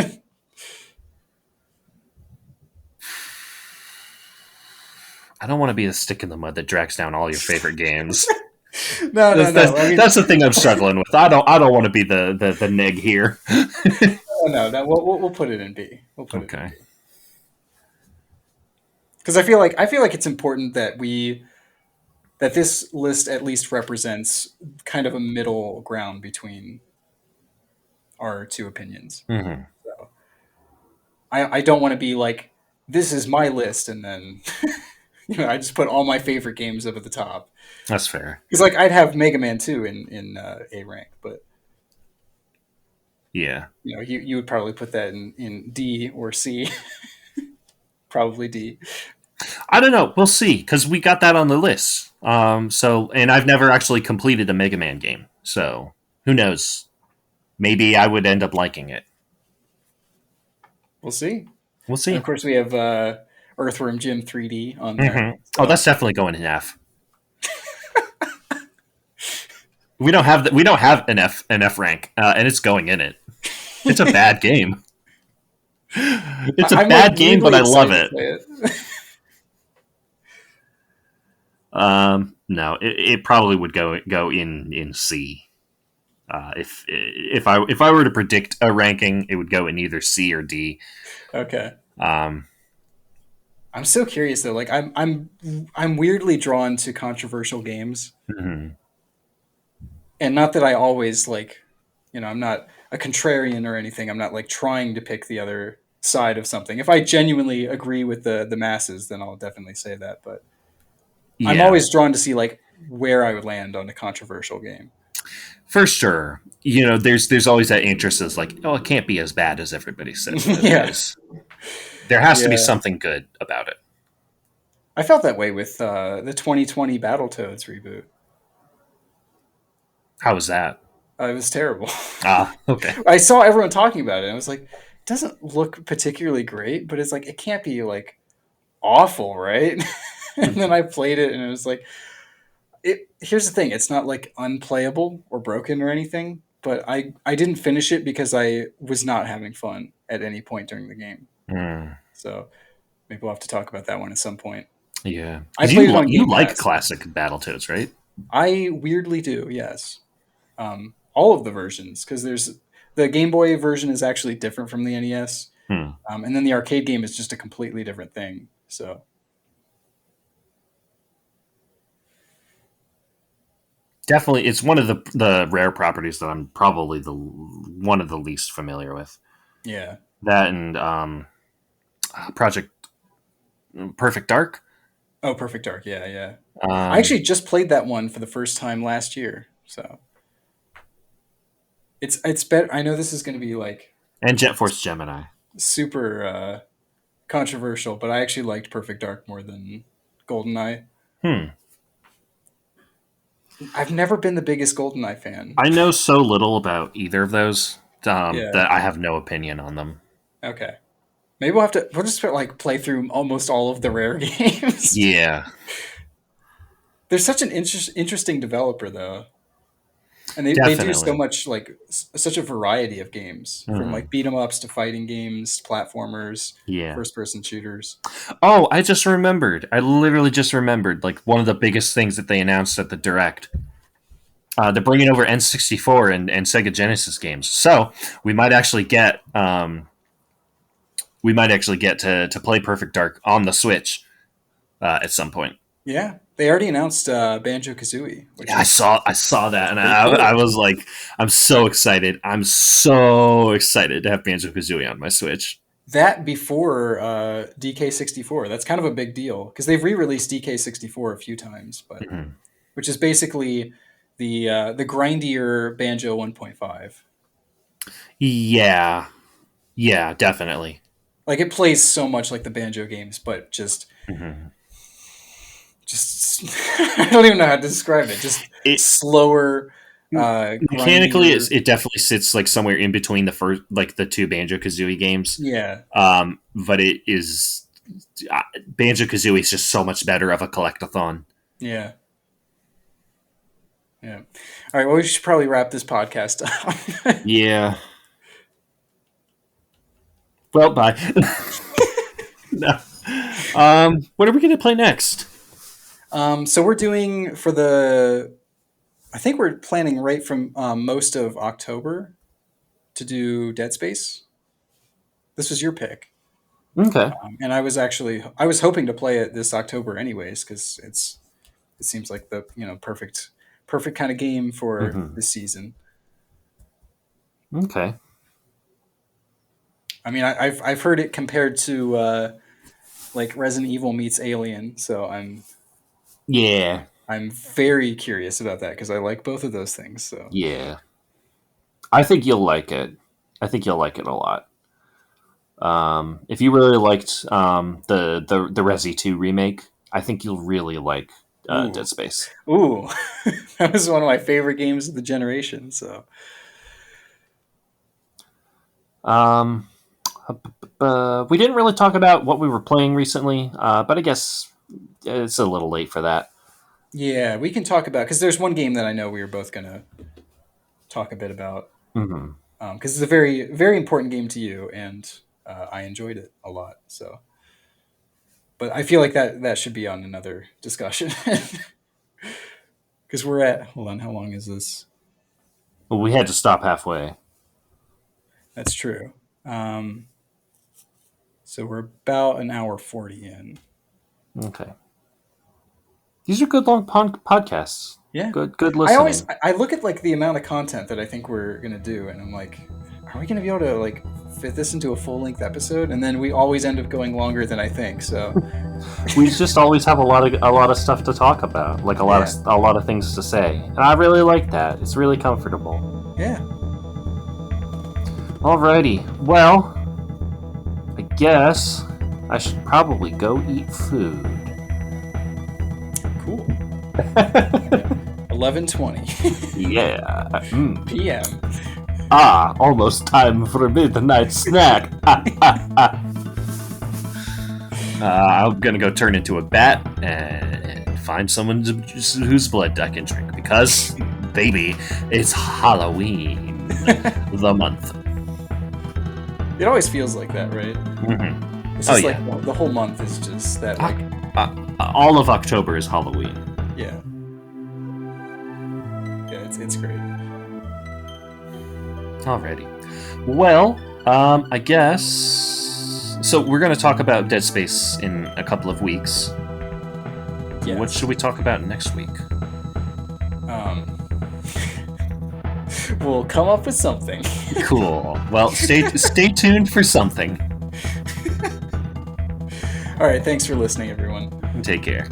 I don't want to be the stick in the mud that drags down all your favorite games. No, no, no. I mean, That's the thing I'm struggling with. I don't want to be the neg here. no, no. We'll put it in B. We'll put it in Okay. B because I feel like it's important that that this list at least represents kind of a middle ground between our two opinions. Hmm. So I don't want to be like this is my list and then I just put all my favorite games up at the top That's fair. because like I'd have Mega Man 2 in A rank, but Yeah. you would probably put that in D or C, probably D. I don't know. We'll see because we got that on the list. And I've never actually completed a Mega Man game, so who knows? Maybe I would end up liking it. We'll see. We'll And see. of course we have Earthworm Jim 3D on there. Hmm. Oh, So that's definitely going in F. We don't have an F rank, and it's going in it. It's a bad game. It's a I'm like bad game, but weirdly I love excited to it. play it. No, it probably would go in C. If I were to predict a ranking, it would go in either C or D. Okay. Um, I'm so curious though. Like I'm weirdly drawn to controversial games, mhm. and not that I always like, I'm not a contrarian or anything. I'm not like trying to pick the other side of something. If I genuinely agree with the masses, then I'll definitely say that. But I'm Yeah, always drawn to see like where I would land on a controversial game. for sure. There's always that interest as like, oh, it can't be as bad as everybody says that it Yeah, is. There has to be yeah. something good about it. I felt that way with the 2020 Battletoads reboot. How is that? It was terrible. Ah, okay. I saw everyone talking about it. And I was like, it doesn't look particularly great, but it's like it can't be like awful, right? And then I played it, and it was like, here's the thing: it's not like unplayable or broken or anything. But I didn't finish it because I was not having fun at any point during the game. Mm. So maybe we'll have to talk about that one at some point. Yeah. I 'Cause played it on you Game like Pass. classic Battletoads, right? I weirdly do, yes. All of the versions, because there's the Game Boy version is actually different from the NES, Hmm. and then the arcade game is just a completely different thing. So Definitely, it's one of the rare properties that I'm probably the one of the least familiar with. yeah. That and Project Perfect Dark. Oh, Perfect Dark. Yeah, yeah. I Um, actually just played that one for the first time last year. So it's better. I know this is going to be like and Jet Force Gemini. super controversial, but I actually liked Perfect Dark more than GoldenEye. Hmm. I've never been the biggest GoldenEye fan. I know so little about either of those Yeah. that I have no opinion on them. Okay. Maybe we'll just like play through almost all of the rare games. Yeah, They're such an interesting developer though. And they do so definitely. much like such a variety of games from Hmm. like beat 'em ups to fighting games, platformers, Yeah. first person shooters. Oh, I just remembered. I literally just remembered. Like one of the biggest things that they announced at the Direct. They're bringing over N64 and Sega Genesis games, so we might actually get to play Perfect Dark on the Switch at some point. Yeah. They already announced Banjo Kazooie, which Yeah, is I saw that, and pretty I cool. was like, I'm so excited. I'm so excited to have Banjo Kazooie on my Switch. That before DK64. That's kind of a big deal because they've re-released DK64 a few times, but Mhm. which is basically the grindier Banjo 1.5. Yeah, yeah, definitely. Like it plays so much like the Banjo games, but Mhm. just I don't even know how to describe it. Just It slower, mechanically, grindier. it definitely sits like somewhere in between the first, like the two Banjo Kazooie games. Yeah, But it is Banjo Kazooie is just so much better of a collectathon. yeah, yeah. All right. Well, we should probably wrap this podcast up. Yeah. Well, bye. No. What are we going to play next? So we're doing for the. I think we're planning right from most of October to do Dead Space. This was your pick, Okay. and I was hoping to play it this October anyways because it seems like the perfect kind of game for Hmm. this season. Okay. I mean, I've heard it compared to like Resident Evil meets Alien, so Yeah. I'm very curious about that because I like both of those things. So Yeah. I think you'll like it. I think you'll like it a lot. If you really liked the Resi 2 remake, I think you'll really like ooh, Dead Space. ooh, that was one of my favorite games of the generation. So Um, we didn't really talk about what we were playing recently, but I guess it's a little late for that. yeah, we can talk about because there's one game that I know we were both gonna talk a bit about Hmm. because it's a very important game to you, and I enjoyed it a lot. So, but I feel like that should be on another discussion because we're at hold on, how long is this? Well, we had to stop halfway. That's true. So we're about an hour 40 in. Okay. These are good long podcasts. Yeah. Good I always listening. I look at like the amount of content that I think we're gonna do, and I'm like, are we gonna be able to like fit this into a full length episode? And then we always end up going longer than I think. So We just always have a lot of stuff to talk about, like yeah, a lot of things to say, and I really like that. It's really comfortable. yeah, Alrighty. Well, I guess I should probably go eat food. cool. 11:20 Yeah. Mm. p.m. Almost time for a midnight snack. I'm gonna go turn into a bat and find someone whose blood I can drink because, baby, it's Halloween, the month. It always feels like that, right? Mm-hmm. It's Oh just yeah. like the whole month is just that like all of October is Halloween. Yeah. Yeah, it's great. Alrighty. Well, I guess. So we're going to talk about Dead Space in a couple of weeks. Yes. What should we talk about next week? We'll come up with something. Cool. Well, stay tuned for something. All right, thanks for listening, everyone. Take care.